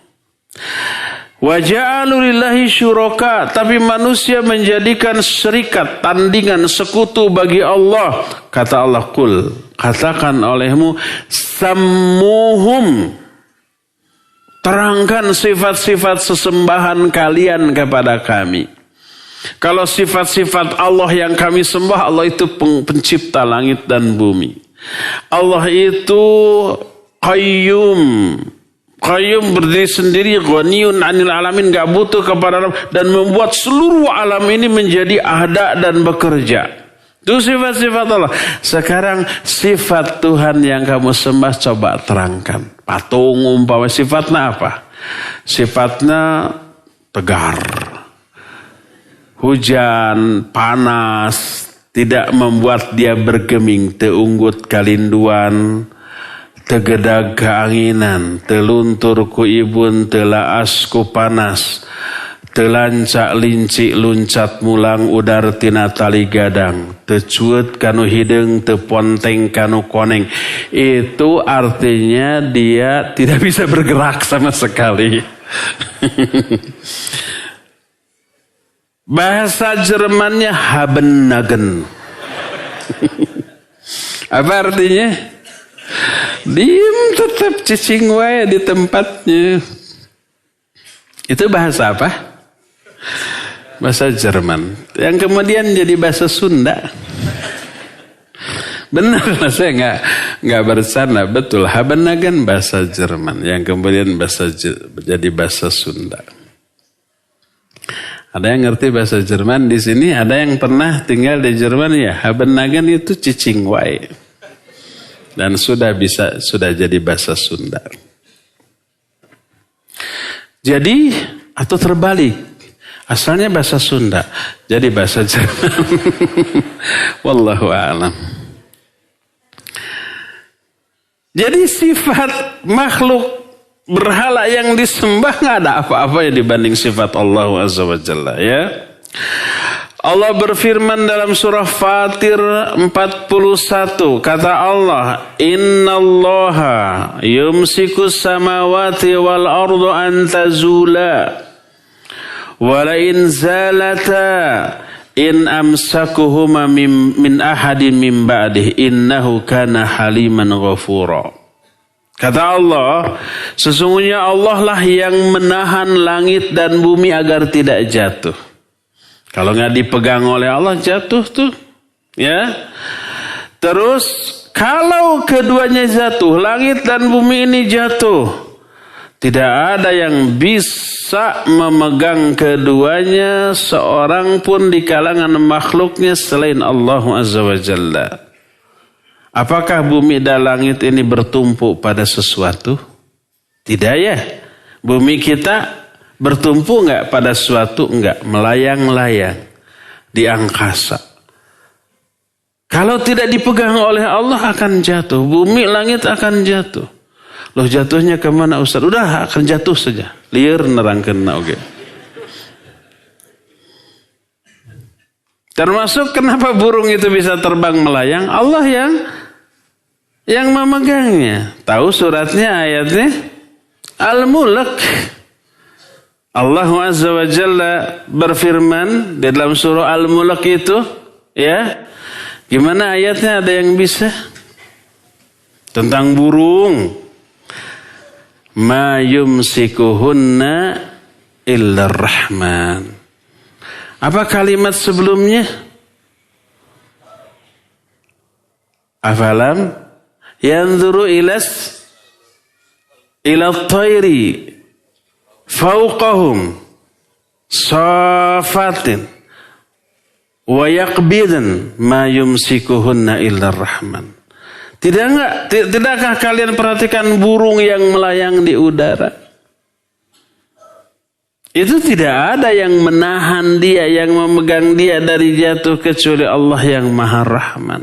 A: Wa ja'alu lillahi syuraka, tapi manusia menjadikan syarikat, tandingan, sekutu bagi Allah. Kata Allah, qul, katakan olehmu, sammuhum, terangkan sifat-sifat sesembahan kalian kepada kami. Kalau sifat-sifat Allah yang kami sembah, Allah itu pencipta langit dan bumi. Allah itu qayyum. Qayyum berdiri sendiri, ghaniyun 'anil alamin, gak butuh kepada Allah, dan membuat seluruh alam ini menjadi ada dan bekerja. Itu sifat-sifat Allah. Sekarang sifat Tuhan yang kamu sembah coba terangkan. Patung umpama sifatnya apa? Sifatnya tegar. Hujan, panas, tidak membuat dia bergeming, teunggut kalinduan, tegedag keanginan, teluntur ku ibun, telaas ku panas, telancak lincik luncat mulang udar tina tali gadang, tecuet kanu hideng, teponteng kanu koneng. Itu artinya dia tidak bisa bergerak sama sekali. Bahasa Jermannya Habennagen. Apa artinya? Diem tetap cicing wae di tempatnya. Itu bahasa apa? Bahasa Jerman. Yang kemudian jadi bahasa Sunda. Benar, saya nggak bercanda, betul. Habennagen bahasa Jerman, yang kemudian jadi bahasa Sunda. Ada yang ngerti bahasa Jerman di sini? Ada yang pernah tinggal di Jerman ya? Habennagen itu cicing wae. Dan sudah jadi bahasa Sunda. Jadi atau terbalik, asalnya bahasa Sunda jadi bahasa Jerman. Wallahu a'lam. Jadi sifat makhluk berhala yang disembah nggak ada apa-apa yang dibanding sifat Allah Azza wa Jalla, ya. Allah berfirman dalam surah Fatir 41, kata Allah, innallaha yumsikus samawati wal ardu an tazula wa la in zalata in amsakuhuma min ahadin min ba'dih innahu kana haliman ghafura. Kata Allah, sesungguhnya Allah lah yang menahan langit dan bumi agar tidak jatuh. Kalau nggak dipegang oleh Allah jatuh tuh, ya. Terus kalau keduanya jatuh, langit dan bumi ini jatuh, tidak ada yang bisa memegang keduanya seorang pun di kalangan makhluknya selain Allah Azza wa Jalla. Apakah bumi dan langit ini bertumpu pada sesuatu? Tidak, ya. Bumi kita bertumpu enggak pada sesuatu? Enggak, melayang-layang di angkasa. Kalau tidak dipegang oleh Allah akan jatuh. Bumi, langit akan jatuh. Loh, jatuhnya kemana Ustaz? Udah akan jatuh saja. Liar nerangkeun oge. Termasuk kenapa burung itu bisa terbang melayang? Allah yang memegangnya. Tahu suratnya, ayatnya? Al-Mulk. Allah Azza wa Jalla berfirman di dalam surah Al-Mulk itu, ya. Gimana ayatnya, ada yang bisa? Tentang burung. Ma yumsikuhunna illa rahman. Apa kalimat sebelumnya? Afalam yanzuru ila at-tayri fawqahum safatin wa yaqbidan ma yumsikuhunna illa rahman. Tidakkah kalian perhatikan burung yang melayang di udara? Itu tidak ada yang menahan dia, yang memegang dia dari jatuh kecuali Allah yang Maha Rahman.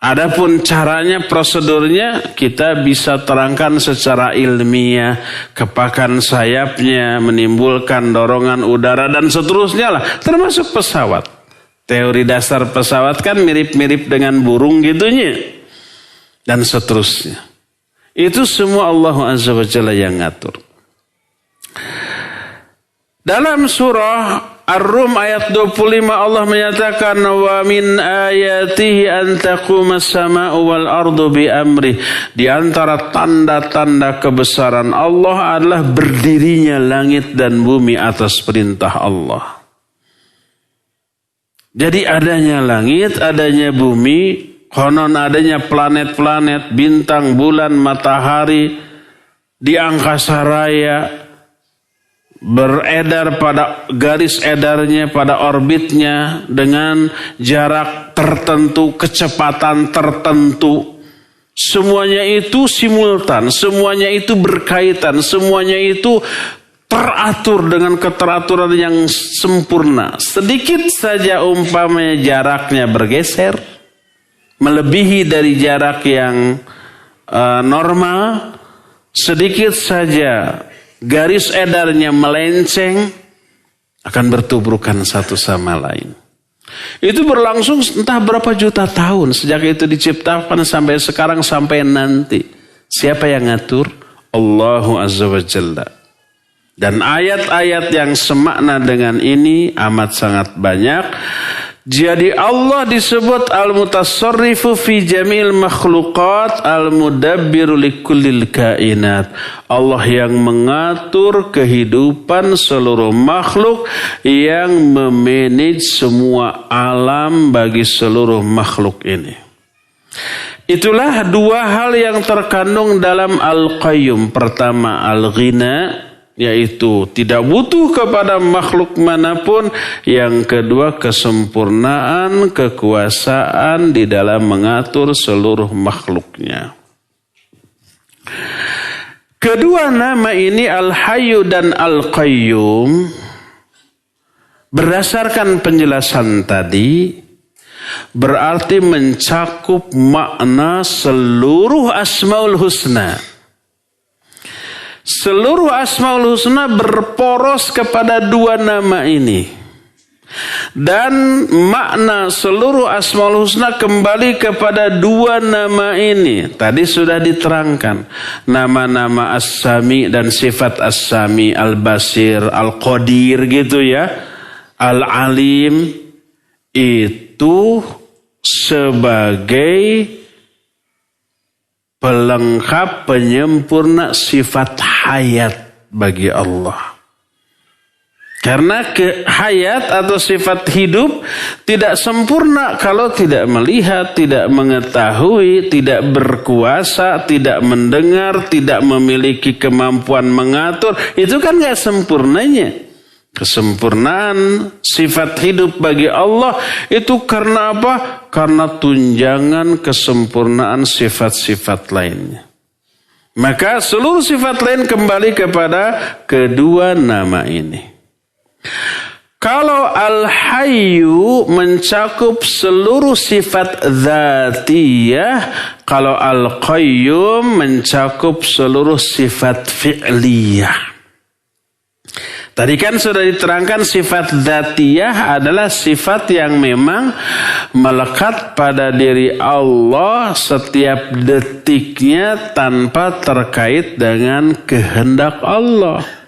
A: Adapun caranya, prosedurnya kita bisa terangkan secara ilmiah, kepakan sayapnya menimbulkan dorongan udara dan seterusnya lah, termasuk pesawat. Teori dasar pesawat kan mirip-mirip dengan burung gitunya dan seterusnya. Itu semua Allah Azza wa Jalla yang ngatur. Dalam surah Ar-Rum ayat 25 Allah menyatakan wa min ayatihi an taqumas sama'u wal ardu bi amri. Di antara tanda-tanda kebesaran Allah adalah berdirinya langit dan bumi atas perintah Allah. Jadi adanya langit, adanya bumi, konon adanya planet-planet, bintang, bulan, matahari di angkasa raya, beredar pada garis edarnya, pada orbitnya dengan jarak tertentu, kecepatan tertentu. Semuanya itu simultan, semuanya itu berkaitan, semuanya itu teratur dengan keteraturan yang sempurna. Sedikit saja umpamanya jaraknya bergeser, melebihi dari jarak yang normal, sedikit saja garis edarnya melenceng, akan bertubrukan satu sama lain. Itu berlangsung entah berapa juta tahun sejak itu diciptakan sampai sekarang sampai nanti. Siapa yang ngatur? Allahu Azza wa Jalla. Dan ayat-ayat yang semakna dengan ini amat sangat banyak. Jadi Allah disebut al-mutassarrifu fi jamil makhluqat al-mudabbiru likullil kainat. Allah yang mengatur kehidupan seluruh makhluk, yang memanage semua alam bagi seluruh makhluk ini. Itulah dua hal yang terkandung dalam Al-Qayyum. Pertama, Al-Ghina, yaitu tidak butuh kepada makhluk manapun. Yang kedua, kesempurnaan, kekuasaan di dalam mengatur seluruh makhluknya. Kedua nama ini Al-Hayyu dan Al-Qayyum, berdasarkan penjelasan tadi, berarti mencakup makna seluruh Asmaul Husna. Seluruh Asmaul Husna berporos kepada dua nama ini. Dan makna seluruh Asmaul Husna kembali kepada dua nama ini. Tadi sudah diterangkan. Nama-nama As-Sami dan sifat As-Sami, Al-Basir, Al-Qadir gitu ya. Al-Alim itu sebagai pelengkap, penyempurna sifat hayat bagi Allah. Karena hayat atau sifat hidup tidak sempurna kalau tidak melihat, tidak mengetahui, tidak berkuasa, tidak mendengar, tidak memiliki kemampuan mengatur. Itu kan gak sempurnanya. Kesempurnaan sifat hidup bagi Allah itu karena apa? Karena tunjangan kesempurnaan sifat-sifat lainnya. Maka seluruh sifat lain kembali kepada kedua nama ini. Kalau Al-Hayyu mencakup seluruh sifat dzatiyah, kalau Al-Qayyum mencakup seluruh sifat fi'liyah. Tadi kan sudah diterangkan sifat dzatiyah adalah sifat yang memang melekat pada diri Allah setiap detiknya tanpa terkait dengan kehendak Allah.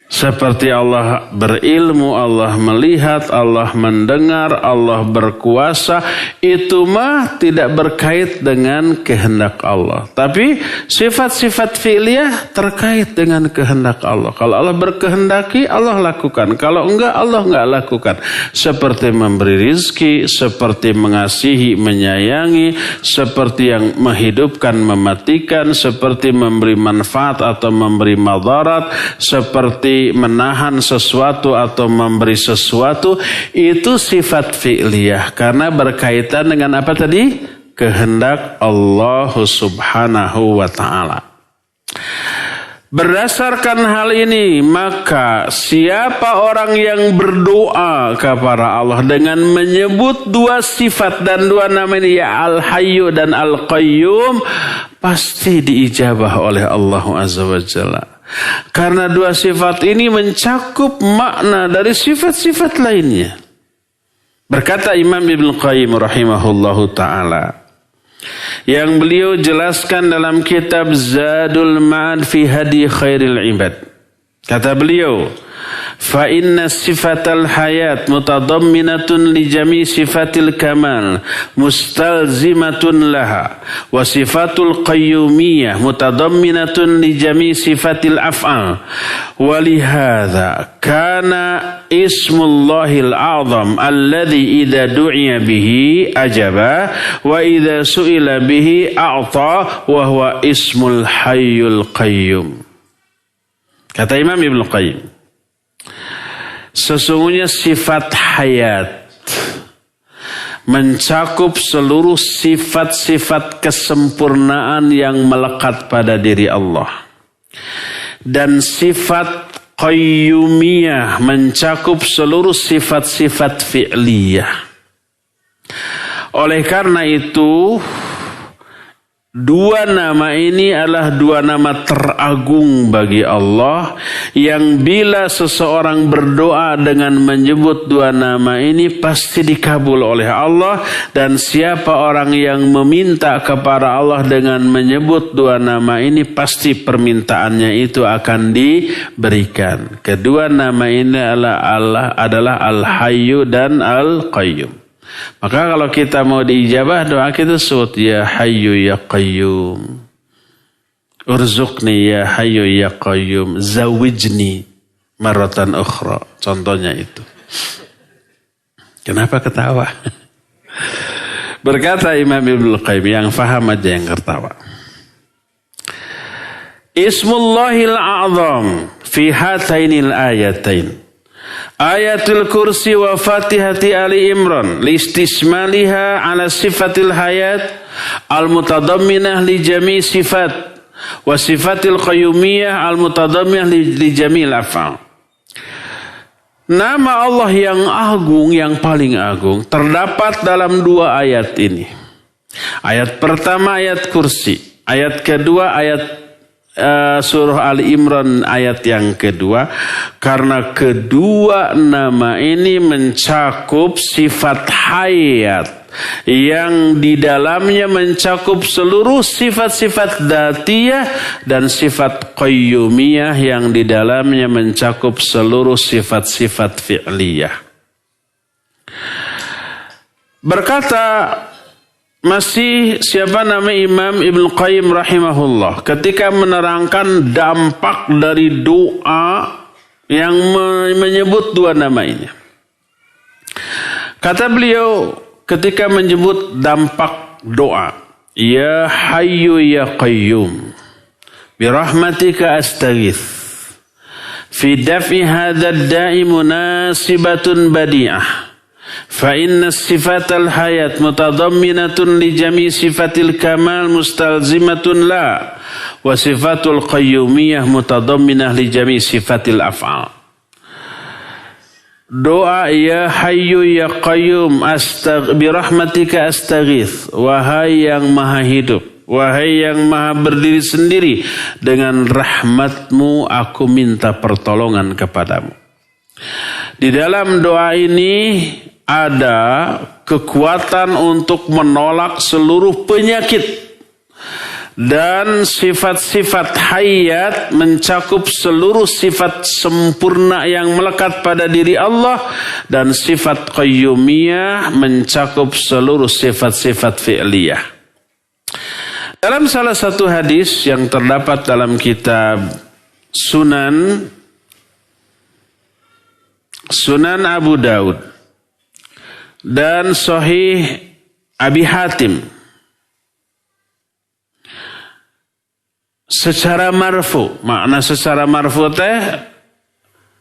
A: Seperti Allah berilmu, Allah melihat, Allah mendengar, Allah berkuasa, itu mah tidak berkait dengan kehendak Allah. Tapi sifat-sifat fi'liyah terkait dengan kehendak Allah. Kalau Allah berkehendaki, Allah lakukan. Kalau enggak, Allah enggak lakukan. Seperti memberi rizki, seperti mengasihi, menyayangi, seperti yang menghidupkan, mematikan, seperti memberi manfaat atau memberi madarat, seperti menahan sesuatu atau memberi sesuatu, itu sifat fi'liyah karena berkaitan dengan apa tadi? kehendak Allah Subhanahu wa ta'ala. Berdasarkan hal ini, maka siapa orang yang berdoa kepada Allah dengan menyebut dua sifat dan dua nama ini, ya Al-Hayyu dan Al-Qayyum, pasti diijabah oleh Allah Azza wa Jalla. Karena dua sifat ini mencakup makna dari sifat-sifat lainnya. Berkata Imam Ibnu Qayyim rahimahullahu ta'ala, yang beliau jelaskan dalam kitab Zadul Ma'ad fi Hadi Khairil Ibad. Kata beliau, fa inna sifatal hayat mutadamminatun li jami' sifatil kamal mustalzimatun laha, wa sifatul qayyumiyah mutadamminatun li jami' sifatil af'al. Walihadza kana ismullahil a'zam alladhi idza du'iya bihi ajaba wa idza su'ila bihi a'ta wa huwa ismul hayyul qayyum. Kata Imam Ibnu Qayyim, sesungguhnya sifat hayat mencakup seluruh sifat-sifat kesempurnaan yang melekat pada diri Allah. Dan sifat qayyumiyah mencakup seluruh sifat-sifat fi'liyah. Oleh karena itu, dua nama ini adalah dua nama teragung bagi Allah, yang bila seseorang berdoa dengan menyebut dua nama ini pasti dikabul oleh Allah, dan siapa orang yang meminta kepada Allah dengan menyebut dua nama ini pasti permintaannya itu akan diberikan. Kedua nama ini adalah Al-Hayyu dan Al-Qayyum. Maka kalau kita mau diijabah doa kita sebut ya Hayyu ya Qayyum, urzuqni ya Hayyu ya Qayyum, zawijni maratan ukhra. Contohnya itu. Kenapa ketawa? Berkata Imam Ibnu Qayyim, yang faham aja yang ketawa. Ismullahil a'zam fi hatainil ayatain, Ayatul Kursi wa Fatihati Ali Imran listismaliha ala sifatil hayat al-mutadamminah li jami' sifat wa sifatil qayyumiyah al-mutadamminah li jami'il af'al. Nama Allah yang agung, yang paling agung, terdapat dalam dua ayat ini. Ayat pertama ayat Kursi, ayat kedua ayat surah Ali Imran ayat yang kedua. Karena kedua nama ini mencakup sifat hayat yang di dalamnya mencakup seluruh sifat-sifat dzatiyah, dan sifat qayyumiyah yang di dalamnya mencakup seluruh sifat-sifat fi'liyah. Berkata masih siapa nama Imam Ibnu Qayyim rahimahullah ketika menerangkan dampak dari doa yang menyebut dua nama ini. Kata beliau ketika menyebut dampak doa, ya Hayyu ya Qayyum birahmatika astaghits fi daf'i hadzal da'i munasibatun badi'ah. فإن الصفات الحياة متضمنة لجميع صفات الكمال مستلزمة لا وصفات القيومية متضمنة لجميع صفات الأفعال. Doa ya Hayyu ya Qayyum birahmatika astaghits, wahai yang maha hidup, wahai yang maha berdiri sendiri, dengan rahmatmu aku minta pertolongan kepadamu. Di dalam doa ini ada kekuatan untuk menolak seluruh penyakit, dan sifat-sifat hayat mencakup seluruh sifat sempurna yang melekat pada diri Allah, dan sifat qayyumiyah mencakup seluruh sifat-sifat fi'liyah. Dalam salah satu hadis yang terdapat dalam kitab Sunan Abu Daud dan Sahih Abi Hatim secara marfu, makna secara marfu teh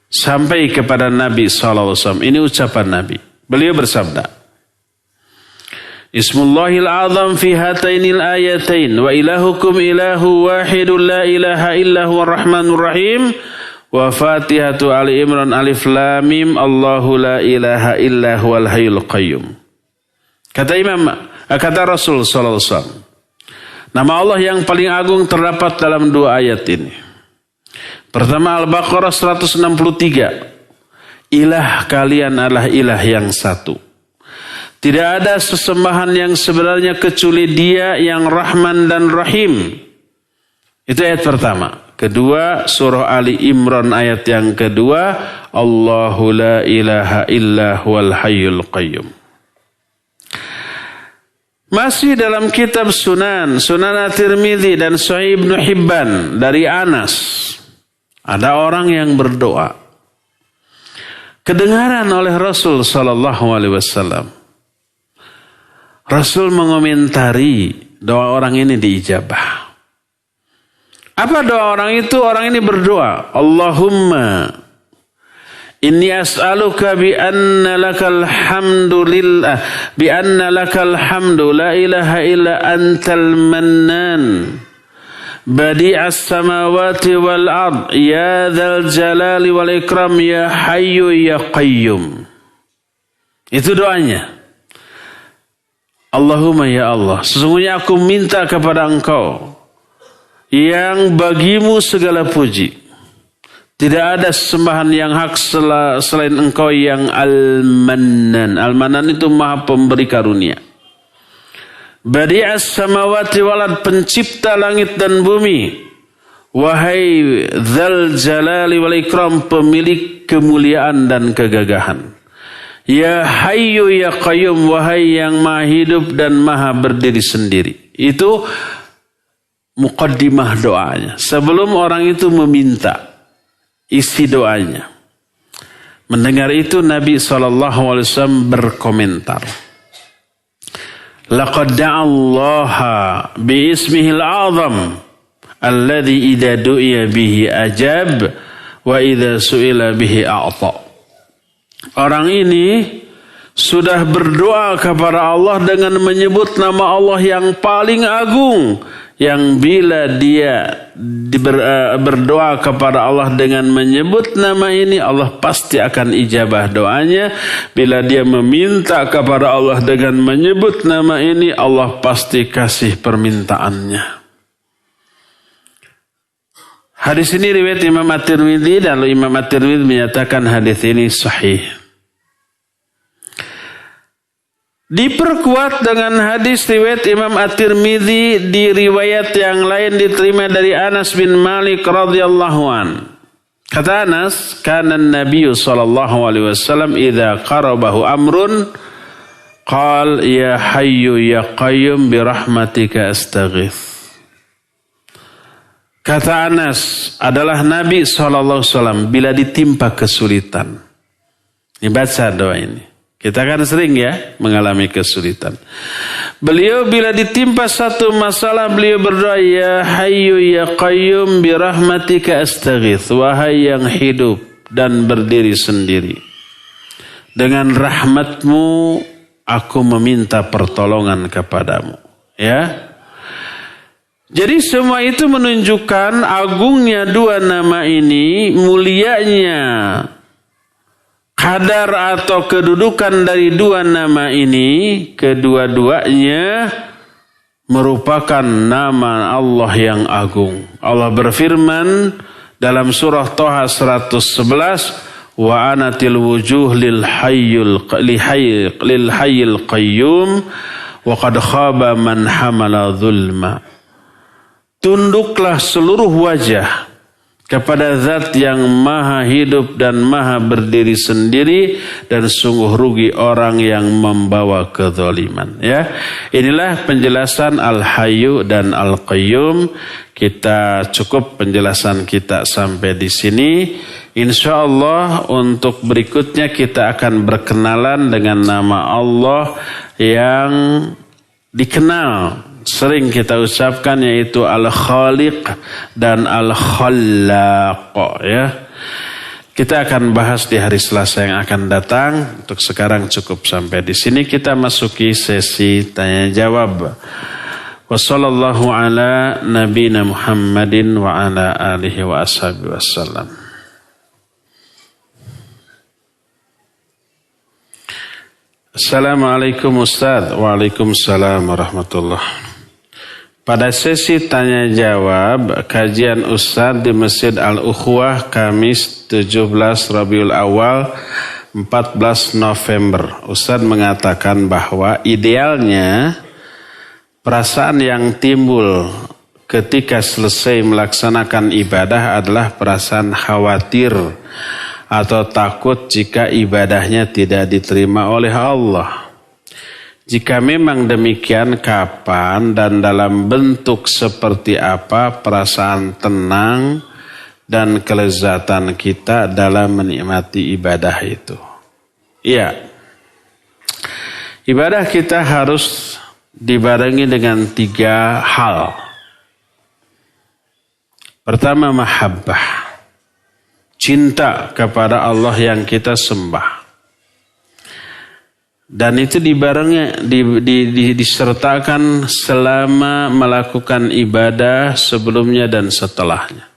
A: sampai kepada Nabi SAW. Ini ucapan Nabi. Beliau bersabda, Ismullahil azam fi hatainil ayatain wa ilahukum ilahu wahidun la ilaha illa huwa rahmanur rahim wa Fatihatu Ali Imran alif lam mim Allahu la ilaha illa huwal hayyul qayyum. Kata Rasul sallallahu alaihi wasallam, nama Allah yang paling agung terdapat dalam dua ayat ini. Pertama Al-Baqarah 163. Ilah kalian adalah ilah yang satu. Tidak ada sesembahan yang sebenarnya kecuali Dia yang Rahman dan Rahim. Itu ayat pertama. Kedua, surah Ali Imran ayat yang kedua, Allahu la ilaha illa huwal hayyul qayyum. Masih dalam kitab Sunan At-Tirmidzi dan Sahih Ibnu Hibban dari Anas, ada orang yang berdoa. Kedengaran oleh Rasul sallallahu alaihi wasallam. Rasul mengomentari doa orang ini diijabah. Apa doa orang itu? Orang ini berdoa, Allahumma inni as'aluka bi anna lakal hamdu la ilaha illa antal mannan badi'as samawati wal ard ya dzal jalali wal ikram ya hayyu ya qayyum. Itu doanya. Allahumma ya Allah, sesungguhnya aku minta kepada Engkau yang bagimu segala puji. Tidak ada sembahan yang hak selain Engkau yang Al-Mannan. Al-Mannan itu Maha Pemberi karunia. Badi'as samawati walad, pencipta langit dan bumi. Wahai Dzal Jalali wal Ikram, pemilik kemuliaan dan kegagahan. Ya Hayyu ya Qayyum, wahai yang Maha hidup dan Maha berdiri sendiri. Itu muqaddimah doanya. Sebelum orang itu meminta, isi doanya. Mendengar itu Nabi SAW berkomentar. Laqad da'allaha biismihil azam alladhi idha du'iya bihi ajab wa idha su'ila bihi a'ta. Orang ini sudah berdoa kepada Allah dengan menyebut nama Allah yang paling agung, yang bila dia berdoa kepada Allah dengan menyebut nama ini, Allah pasti akan ijabah doanya. Bila dia meminta kepada Allah dengan menyebut nama ini, Allah pasti kasih permintaannya. Hadis ini riwayat Imam At-Tirmidzi, dan Imam At-Tirmidzi menyatakan hadis ini sahih. Diperkuat dengan hadis riwayat Imam At-Tirmidzi di riwayat yang lain diterima dari Anas bin Malik radhiyallahu an. Kata Anas, kana Nabi sallallahu alaihi wasallam idza qarabahu amrun qala ya hayyu ya qayyum bi rahmatika astaghits. Kata Anas, adalah Nabi sallallahu alaihi wasallam bila ditimpa kesulitan. Dibaca doa ini. Kita kan sering ya mengalami kesulitan. Beliau bila ditimpa satu masalah, beliau berdoa, ya hayyu ya qayyum bi rahmatika astaghits. Wahai yang hidup dan berdiri sendiri, dengan rahmatmu aku meminta pertolongan kepadamu. Ya. Jadi semua itu menunjukkan agungnya dua nama ini, mulianya kadar atau kedudukan dari dua nama ini, kedua-duanya merupakan nama Allah yang agung. Allah berfirman dalam surah Thaha 111, wa anatil wujuh lil hayyil qayyum wa qad khaba man hamala zulma. Tunduklah seluruh wajah kepada zat yang maha hidup dan maha berdiri sendiri, dan sungguh rugi orang yang membawa kezaliman. Ya, inilah penjelasan Al-Hayyu dan Al-Qayyum. Kita cukup penjelasan kita sampai di sini. Insya Allah untuk berikutnya kita akan berkenalan dengan nama Allah yang dikenal, sering kita ucapkan, yaitu Al-Khaliq dan Al-Khallaq, ya. Kita akan bahas di hari Selasa yang akan datang. Untuk sekarang cukup sampai di sini. Kita masuki sesi tanya jawab. Wassallallahu ala nabiyina Muhammadin wa ala alihi wa ashabihi wassalam. Assalamualaikum Ustaz. Waalaikumsalam warahmatullahi. Pada sesi tanya jawab kajian Ustaz di Masjid Al-Ukhwah Kamis 17 Rabiul Awal 14 November. Ustaz mengatakan bahwa idealnya perasaan yang timbul ketika selesai melaksanakan ibadah adalah perasaan khawatir atau takut jika ibadahnya tidak diterima oleh Allah. Jika memang demikian, kapan dan dalam bentuk seperti apa perasaan tenang dan kelezatan kita dalam menikmati ibadah itu? Iya, ibadah kita harus dibarengi dengan 3 hal. Pertama, mahabbah, cinta kepada Allah yang kita sembah. Dan itu disertakan selama melakukan ibadah sebelumnya dan setelahnya.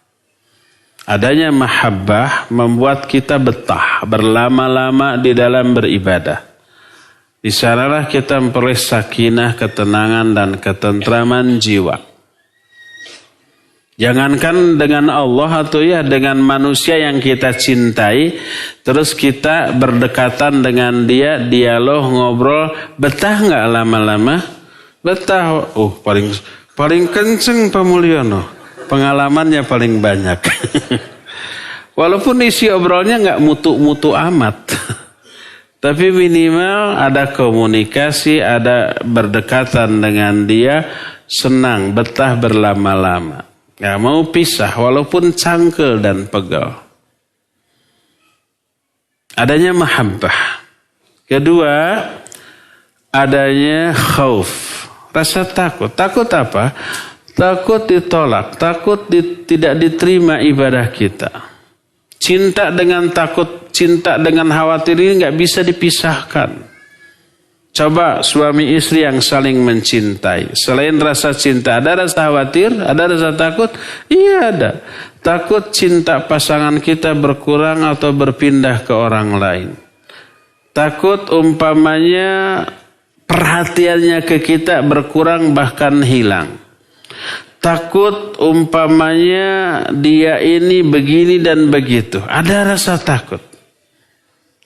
A: Adanya mahabbah membuat kita betah berlama-lama di dalam beribadah. Di sanalah kita memperoleh sakinah, ketenangan dan ketentraman jiwa. Jangankan dengan Allah atau ya dengan manusia yang kita cintai, terus kita berdekatan dengan dia, dialog, ngobrol, betah nggak lama-lama? Betah. Paling kenceng Pak Mulyono, pengalamannya paling banyak. Walaupun isi obrolnya nggak mutu-mutu amat, tapi minimal ada komunikasi, ada berdekatan dengan dia, senang, betah berlama-lama. Gak mau pisah walaupun cangkel dan pegal. Adanya mahabbah. Kedua, adanya khauf. Rasa takut. Takut apa? Takut ditolak. Takut tidak diterima ibadah kita. Cinta dengan takut, cinta dengan khawatir ini gak bisa dipisahkan. Coba suami istri yang saling mencintai. Selain rasa cinta, ada rasa khawatir, ada rasa takut? Iya ada. Takut cinta pasangan kita berkurang atau berpindah ke orang lain. Takut umpamanya perhatiannya ke kita berkurang bahkan hilang. Takut umpamanya dia ini begini dan begitu. Ada rasa takut.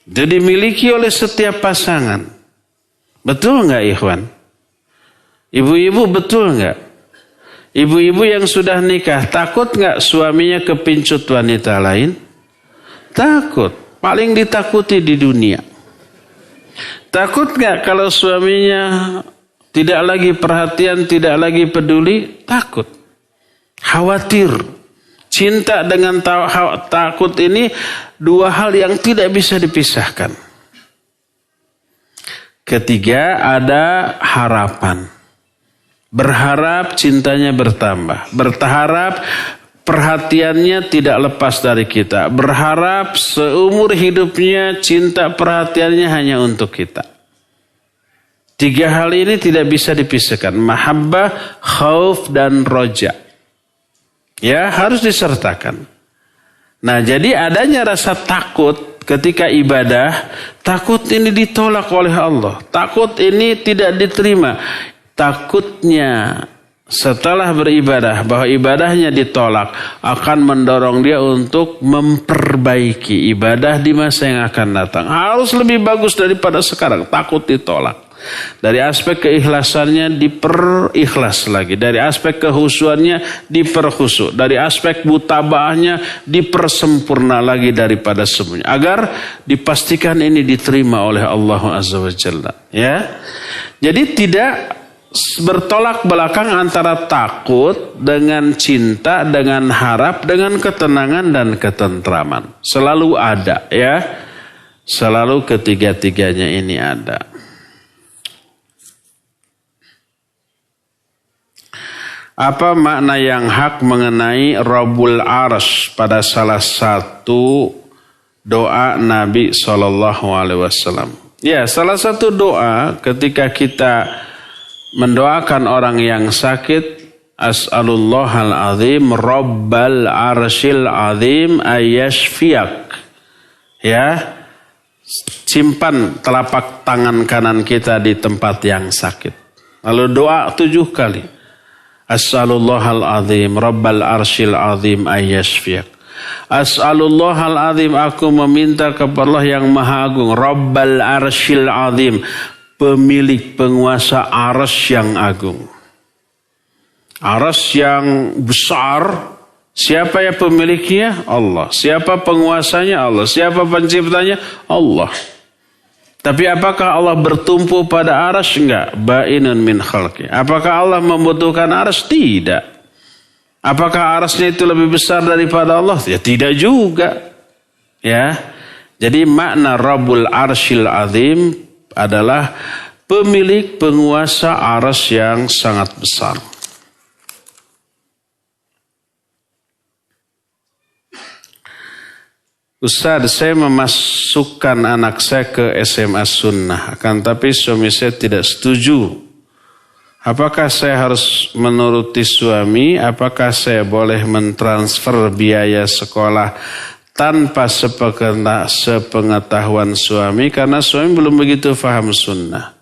A: Itu dimiliki oleh setiap pasangan. Betul nggak ikhwan? Ibu-ibu betul nggak? Ibu-ibu yang sudah nikah takut nggak suaminya kepincut wanita lain? Takut. Paling ditakuti di dunia. Takut nggak kalau suaminya tidak lagi perhatian, tidak lagi peduli? Takut. Khawatir. Cinta dengan takut ini 2 hal yang tidak bisa dipisahkan. Ketiga, ada harapan. Berharap cintanya bertambah. Berharap perhatiannya tidak lepas dari kita. Berharap seumur hidupnya cinta perhatiannya hanya untuk kita. 3 hal ini tidak bisa dipisahkan. Mahabbah, khauf, dan roja. Ya, harus disertakan. Nah, jadi adanya rasa takut ketika ibadah, takut ini ditolak oleh Allah. Takut ini tidak diterima. Takutnya setelah beribadah bahwa ibadahnya ditolak akan mendorong dia untuk memperbaiki ibadah di masa yang akan datang. Harus lebih bagus daripada sekarang. Takut ditolak. Dari aspek keikhlasannya diperikhlas lagi. Dari aspek kehusuannya diperkhusyuk. Dari aspek mutabaahnya dipersempurna lagi daripada sebelumnya. Agar dipastikan ini diterima oleh Allah Azza wa Jalla. Ya. Jadi tidak bertolak belakang antara takut dengan cinta, dengan harap, dengan ketenangan dan ketentraman. Selalu ada ya. Selalu ketiga-tiganya ini ada. Apa makna yang hak mengenai Rabbul Arsy pada salah satu doa Nabi SAW. Ya, salah satu doa ketika kita mendoakan orang yang sakit, As'alullahal azim Rabbal arsyil azim ayyashfiyak. Ya, simpan telapak tangan kanan kita di tempat yang sakit. Lalu doa 7 kali. As'alullahal azim Rabbal arsyil azim ayyashfiyak. As'alullahal azim, aku meminta kepada Allah yang maha agung, Rabbal arsyil azim, pemilik penguasa arsy yang agung. Arsy yang besar, siapa yang pemiliknya? Allah. Siapa penguasanya? Allah. Siapa penciptanya? Allah. Tapi apakah Allah bertumpu pada arsy? Enggak. Ba'inun min khalqi. Apakah Allah membutuhkan arsy? Tidak. Apakah arsy itu lebih besar daripada Allah? Ya tidak juga. Ya. Jadi makna Rabbul arsyil azim adalah pemilik penguasa arsy yang sangat besar. Ustaz, saya memasukkan anak saya ke SMA Sunnah, akan tapi suami saya tidak setuju. Apakah saya harus menuruti suami? Apakah saya boleh mentransfer biaya sekolah tanpa sepengetahuan suami? Karena suami belum begitu paham sunnah.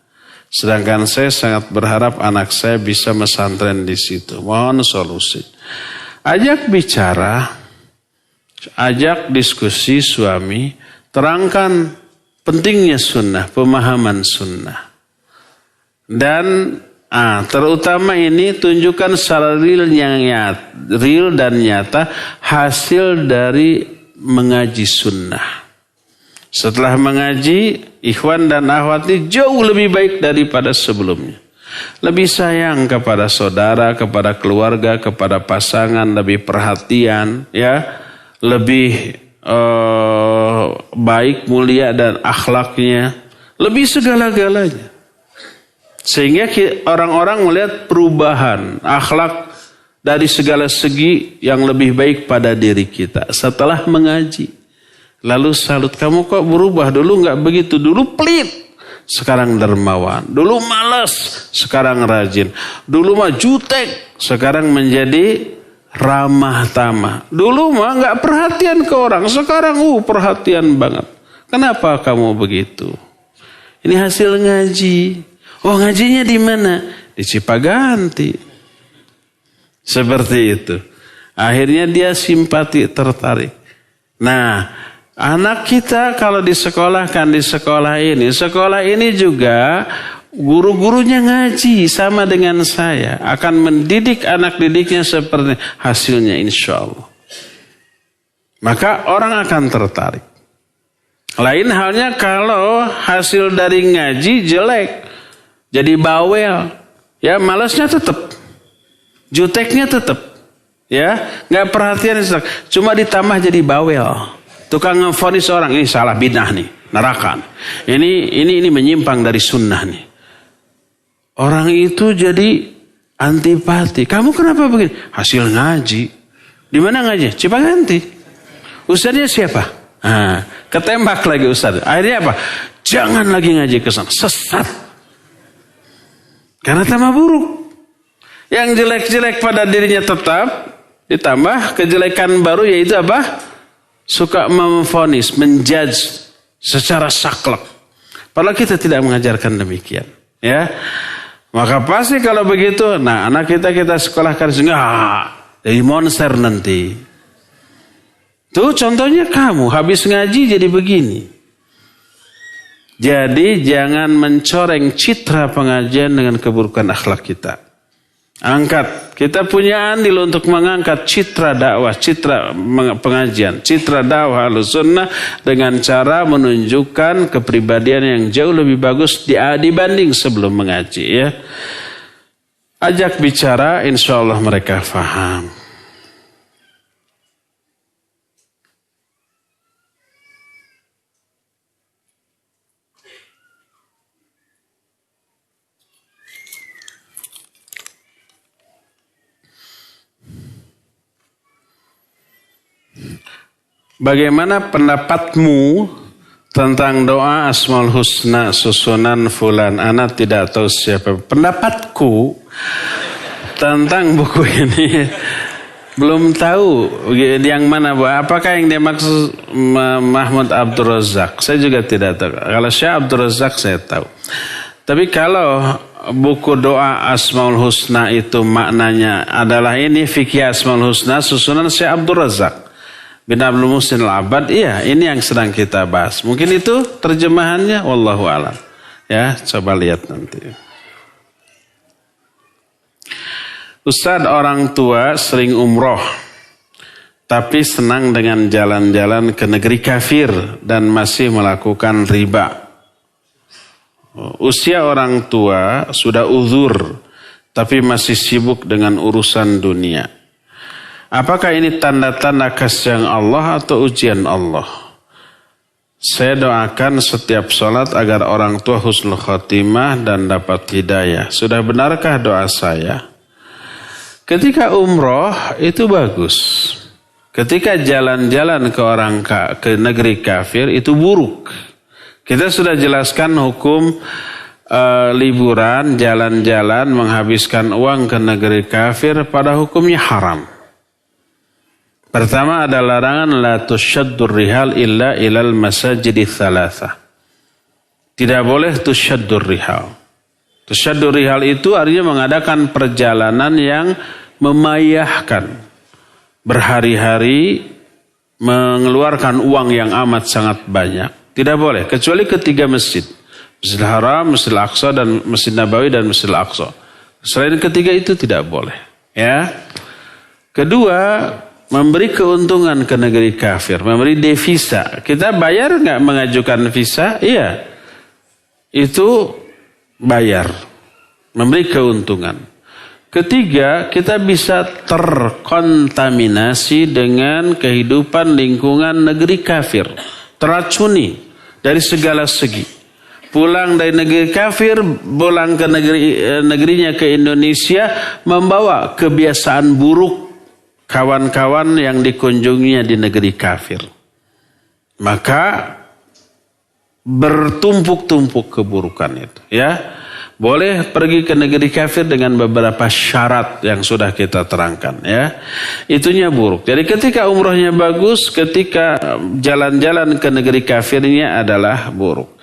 A: Sedangkan saya sangat berharap anak saya bisa mesantren di situ. Mohon solusi. Ajak bicara. Ajak diskusi suami, terangkan pentingnya sunnah, pemahaman sunnah. Dan terutama ini tunjukkan secara real dan nyata hasil dari mengaji sunnah. Setelah mengaji, ikhwan dan akhwat jauh lebih baik daripada sebelumnya. Lebih sayang kepada saudara, kepada keluarga, kepada pasangan, lebih perhatian, ya. Lebih baik, mulia dan akhlaknya, lebih segala-galanya. Sehingga orang-orang melihat perubahan akhlak dari segala segi yang lebih baik pada diri kita setelah mengaji. Lalu salut, kamu kok berubah, dulu nggak begitu, dulu pelit, sekarang dermawan, dulu malas, sekarang rajin, dulu mah jutek, sekarang menjadi ramah tamah. Dulu mah nggak perhatian ke orang, sekarang perhatian banget. Kenapa kamu begitu? Ini hasil ngaji. Oh, ngajinya di mana? Di Cipaganti. Seperti itu. Akhirnya dia simpati, tertarik. Nah, anak kita kalau disekolahkan di sekolah ini juga guru-gurunya ngaji sama dengan saya, akan mendidik anak didiknya seperti hasilnya insya Allah. Maka orang akan tertarik. Lain halnya kalau hasil dari ngaji jelek, jadi bawel, ya malasnya tetap, juteknya tetap, ya nggak perhatian, cuma ditambah jadi bawel, tukang ngevonis orang, ini salah bidah nih, neraka, ini menyimpang dari sunnah nih. Orang itu jadi antipati. Kamu kenapa begini? Hasil ngaji. Di mana ngaji? Cipaganti. Ustadznya siapa? Ketembak lagi ustadz. Akhirnya apa? Jangan lagi ngaji ke sana. Sesat. Karena tambah buruk. Yang jelek-jelek pada dirinya tetap, ditambah kejelekan baru, yaitu apa? Suka memvonis, menjudge secara saklek. Padahal kita tidak mengajarkan demikian. Ya. Maka pasti kalau begitu, nah anak kita sekolahkan jadi monster nanti. Tuh contohnya kamu habis ngaji jadi begini. Jadi jangan mencoreng citra pengajian dengan keburukan akhlak kita. Angkat, kita punya andil untuk mengangkat citra dakwah, citra pengajian, citra dakwah Ahlussunnah dengan cara menunjukkan kepribadian yang jauh lebih bagus dibanding sebelum mengaji, ya. Ajak bicara, insya Allah mereka faham. bagaimana pendapatmu tentang doa Asmaul Husna susunan fulan? Ana tidak tahu siapa. Pendapatku tentang buku ini belum tahu yang mana, Bu. Apakah yang dia maksud Mahmud Abdul Razak? Saya juga tidak tahu. Kalau Syekh Abdul Razak saya tahu. Tapi kalau buku doa Asmaul Husna itu maknanya adalah ini fikih Asmaul Husna susunan Syekh Abdul Razak bin Abdul Muhsin Al-Abbad, iya, ini yang sedang kita bahas. Mungkin itu terjemahannya, wallahu a'lam. Ya, coba lihat nanti. Ustadz, orang tua sering umroh, tapi senang dengan jalan-jalan ke negeri kafir dan masih melakukan riba. Usia orang tua sudah uzur, tapi masih sibuk dengan urusan dunia. Apakah ini tanda-tanda kasih Allah atau ujian Allah? Saya doakan setiap sholat agar orang tua husnul khotimah dan dapat hidayah. Sudah benarkah doa saya? Ketika umroh itu bagus. Ketika jalan-jalan ke negeri kafir itu buruk. Kita sudah jelaskan hukum liburan, jalan-jalan, menghabiskan uang ke negeri kafir pada hukumnya haram. Pertama ada larangan la tusyaddur rihal illa ilal masajidi thalatha. Tidak boleh tusyaddur rihal. Tusyaddur rihal itu artinya mengadakan perjalanan yang memayahkan. Berhari-hari mengeluarkan uang yang amat sangat banyak. Tidak boleh, kecuali ketiga masjid. Masjidil Haram, Masjidil Aqsa, dan Masjid Nabawi dan Masjidil Aqsa. Selain ketiga itu tidak boleh. Ya. Kedua, memberi keuntungan ke negeri kafir. Memberi devisa. Kita bayar nggak mengajukan visa? Iya. Itu bayar, memberi keuntungan. Ketiga, kita bisa terkontaminasi dengan kehidupan lingkungan negeri kafir, teracuni dari segala segi. Pulang dari negeri kafir, pulang ke negerinya ke Indonesia, membawa kebiasaan buruk kawan-kawan yang dikunjunginya di negeri kafir. Maka bertumpuk-tumpuk keburukan itu, ya. Boleh pergi ke negeri kafir dengan beberapa syarat yang sudah kita terangkan, ya. Itunya buruk. Jadi ketika umrohnya bagus, ketika jalan-jalan ke negeri kafirnya adalah buruk.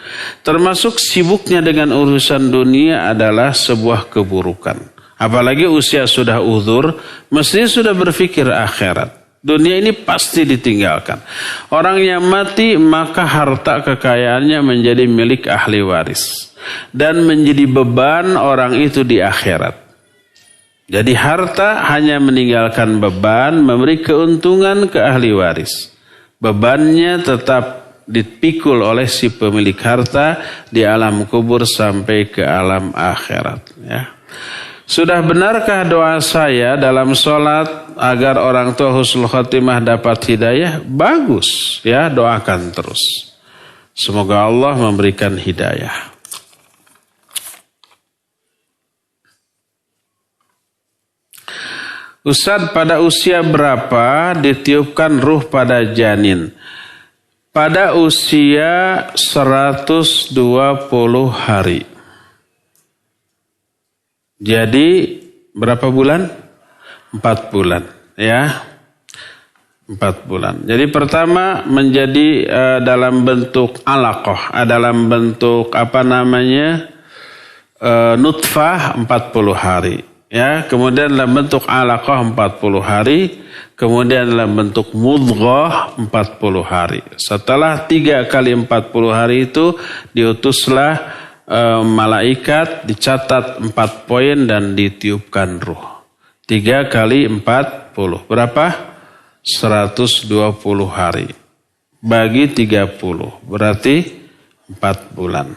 A: Termasuk sibuknya dengan urusan dunia adalah sebuah keburukan. Apalagi usia sudah uzur, mestinya sudah berpikir akhirat. Dunia ini pasti ditinggalkan. Orang yang mati maka harta kekayaannya menjadi milik ahli waris. Dan menjadi beban orang itu di akhirat. Jadi harta hanya meninggalkan beban, memberi keuntungan ke ahli waris. Bebannya tetap dipikul oleh si pemilik harta di alam kubur sampai ke alam akhirat. Ya. Sudah benarkah doa saya dalam sholat agar orang tua husnul khotimah dapat hidayah? Bagus, ya, doakan terus. Semoga Allah memberikan hidayah. Ustadz, pada usia berapa ditiupkan ruh pada janin? Pada usia 120 hari. Jadi berapa bulan? 4 bulan, ya. 4 bulan. Jadi pertama menjadi dalam bentuk alaqah, dalam bentuk nutfah 40 hari, ya. Kemudian dalam bentuk alaqah 40 hari, kemudian dalam bentuk mudghah 40 hari. Setelah 3 kali 40 hari itu diutuslah malaikat, dicatat 4 poin dan ditiupkan ruh. 3 kali 40. Berapa? 120 hari. Bagi 30. Berarti 4 bulan.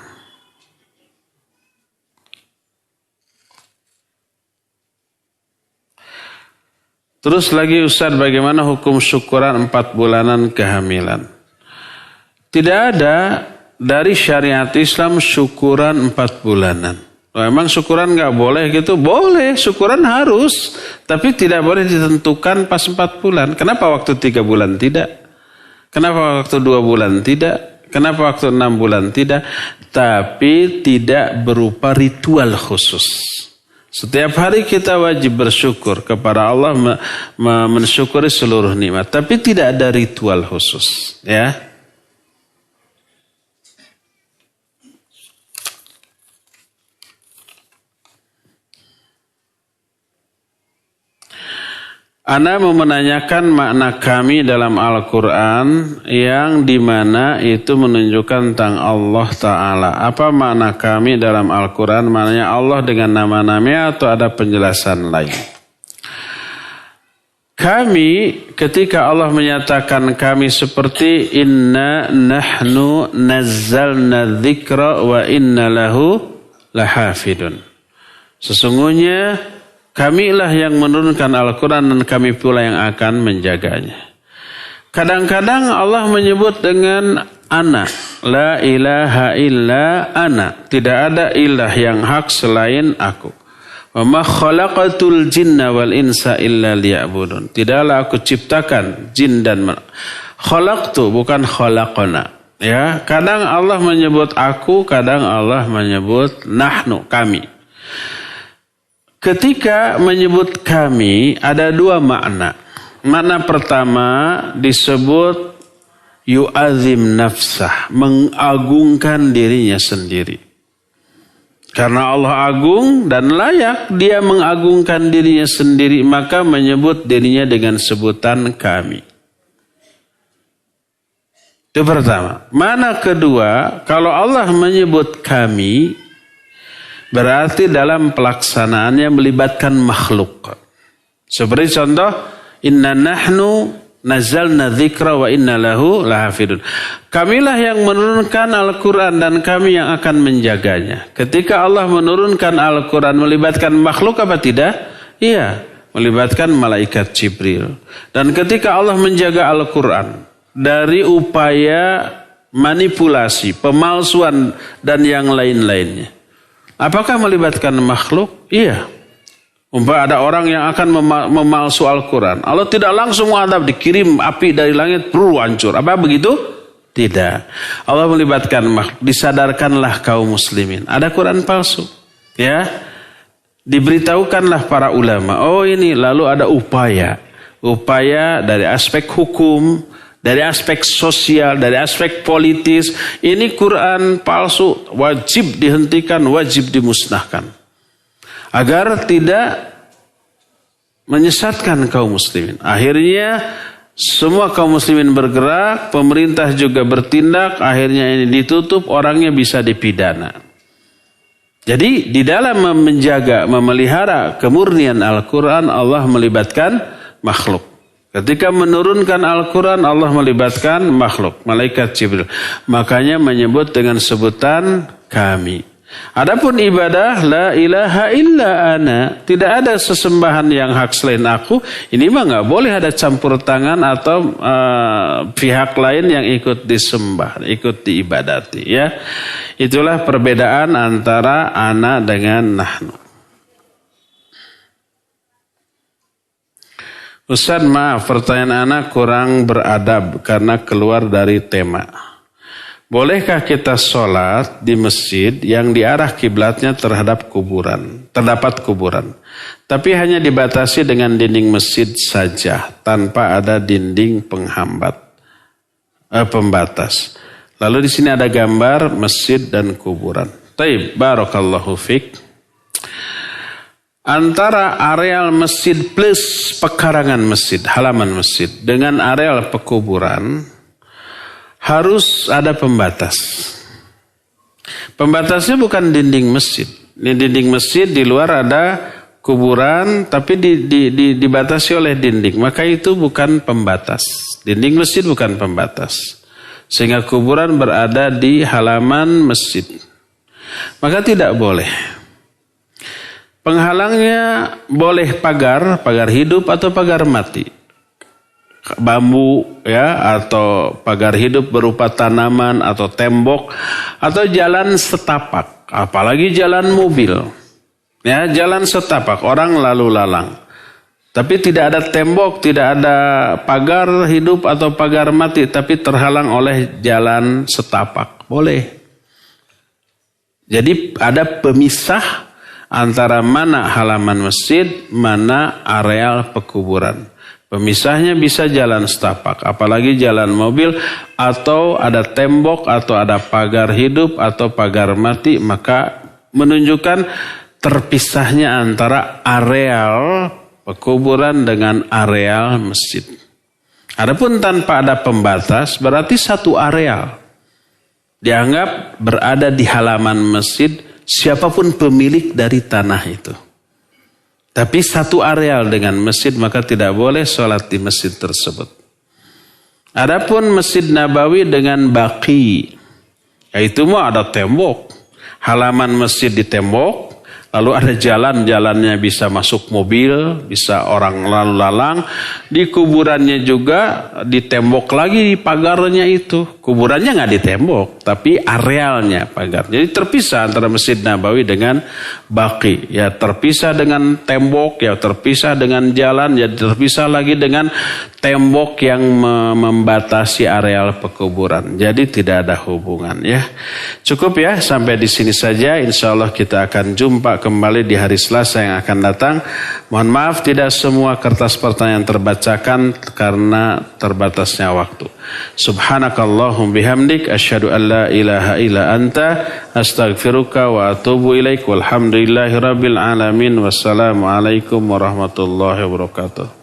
A: Terus lagi Ustaz, bagaimana hukum syukuran 4 bulanan kehamilan? Tidak ada dari syariat Islam syukuran 4 bulanan. Emang syukuran gak boleh gitu? Boleh, syukuran harus. Tapi tidak boleh ditentukan pas 4 bulan. Kenapa waktu 3 bulan tidak? Kenapa waktu 2 bulan? Tidak. Kenapa waktu 6 bulan? Tidak. Tapi tidak berupa ritual khusus. Setiap hari kita wajib bersyukur kepada Allah, mensyukuri seluruh nikmat. Tapi tidak ada ritual khusus. Ya. Ana mau menanyakan makna kami dalam Al-Quran yang dimana itu menunjukkan tentang Allah Ta'ala. Apa makna kami dalam Al-Quran? Maknanya Allah dengan nama-namanya atau ada penjelasan lain? Kami ketika Allah menyatakan kami seperti inna nahnu nazzalna dzikra wa inna lahu lahafidun. Sesungguhnya kamilah yang menurunkan Al-Quran dan kami pula yang akan menjaganya. Kadang-kadang Allah menyebut dengan ana. La ilaha illa ana. Tidak ada ilah yang hak selain aku. Wa ma khalaqatul jinna wal insa illa liya'budun. Tidaklah aku ciptakan jin dan khalaqtu bukan khalaqana. Ya, kadang Allah menyebut aku, kadang Allah menyebut nahnu, kami. Ketika menyebut kami ada 2 makna. Makna pertama disebut yu'azim nafsah, mengagungkan dirinya sendiri. Karena Allah agung dan layak dia mengagungkan dirinya sendiri, maka menyebut dirinya dengan sebutan kami. Itu pertama. Makna kedua, kalau Allah menyebut kami, berarti dalam pelaksanaannya melibatkan makhluk. Seperti contoh, inna nahnu nazzalna dzikra wa inna lahu lahafidun. Kamilah yang menurunkan Al-Quran dan kami yang akan menjaganya. Ketika Allah menurunkan Al-Quran melibatkan makhluk apa tidak? Iya, melibatkan malaikat Jibril. Dan ketika Allah menjaga Al-Quran dari upaya manipulasi, pemalsuan dan yang lain-lainnya. Apakah melibatkan makhluk? Iya. Umpama ada orang yang akan memalsu Al-Quran. Allah tidak langsung mengadab, dikirim api dari langit, hancur. Apa begitu? Tidak. Allah melibatkan makhluk. Disadarkanlah kaum muslimin. Ada Quran palsu. Ya. Diberitahukanlah para ulama. Oh ini, lalu ada upaya. Upaya dari aspek hukum, dari aspek sosial, dari aspek politis. Ini Quran palsu, wajib dihentikan, wajib dimusnahkan. Agar tidak menyesatkan kaum muslimin. Akhirnya semua kaum muslimin bergerak, pemerintah juga bertindak, akhirnya ini ditutup, orangnya bisa dipidana. Jadi di dalam menjaga, memelihara kemurnian Al-Quran, Allah melibatkan makhluk. Ketika menurunkan Al-Quran, Allah melibatkan makhluk, malaikat Jibril. Makanya menyebut dengan sebutan kami. Adapun ibadah, la ilaha illa ana, tidak ada sesembahan yang hak selain aku. Ini mah nggak boleh ada campur tangan atau pihak lain yang ikut disembah, ikut diibadati. Ya, itulah perbedaan antara ana dengan nahnu. Ustaz, maaf, pertanyaan anak kurang beradab karena keluar dari tema. Bolehkah kita sholat di masjid yang diarah kiblatnya terdapat kuburan, tapi hanya dibatasi dengan dinding masjid saja, tanpa ada dinding pembatas. Lalu di sini ada gambar masjid dan kuburan. Taib, barakallahu fik. Antara areal masjid plus pekarangan masjid, halaman masjid, dengan areal pekuburan, harus ada pembatas. Pembatasnya bukan dinding masjid. Di dinding masjid di luar ada kuburan, tapi dibatasi oleh dinding. Maka itu bukan pembatas. Dinding masjid bukan pembatas. Sehingga kuburan berada di halaman masjid. Maka tidak boleh. Penghalangnya boleh pagar hidup atau pagar mati. Bambu ya, atau pagar hidup berupa tanaman atau tembok atau jalan setapak, apalagi jalan mobil ya, jalan setapak orang lalu lalang Tapi tidak ada tembok, tidak ada pagar hidup atau pagar mati, tapi terhalang oleh jalan setapak. Boleh. Jadi ada pemisah antara mana halaman masjid, mana areal pekuburan. Pemisahnya bisa jalan setapak, apalagi jalan mobil, atau ada tembok, atau ada pagar hidup, atau pagar mati, maka menunjukkan terpisahnya antara areal pekuburan dengan areal masjid. Adapun tanpa ada pembatas, berarti satu areal. Dianggap berada di halaman masjid siapapun pemilik dari tanah itu. Tapi satu areal dengan masjid, maka tidak boleh sholat di masjid tersebut. Adapun Masjid Nabawi dengan baqi, yaitu mah ada tembok. Halaman masjid di tembok, lalu ada jalan-jalannya bisa masuk mobil, bisa orang lalu lalang. Di kuburannya juga ditembok lagi pagarnya itu. Kuburannya nggak ditembok, tapi arealnya pagar. Jadi terpisah antara Masjid Nabawi dengan Baqi. Ya terpisah dengan tembok, ya terpisah dengan jalan, ya terpisah lagi dengan tembok yang membatasi areal pekuburan. Jadi tidak ada hubungan ya. Cukup ya sampai di sini saja. Insya Allah kita akan jumpa kembali di hari Selasa yang akan datang. Mohon maaf tidak semua kertas pertanyaan terbacakan karena terbatasnya waktu. Subhanakallahum bihamdik asyhadu an la ilaha illa anta astaghfiruka wa atubu ilaik walhamdulillahirabbil alamin wassalamu alaikum warahmatullahi wabarakatuh.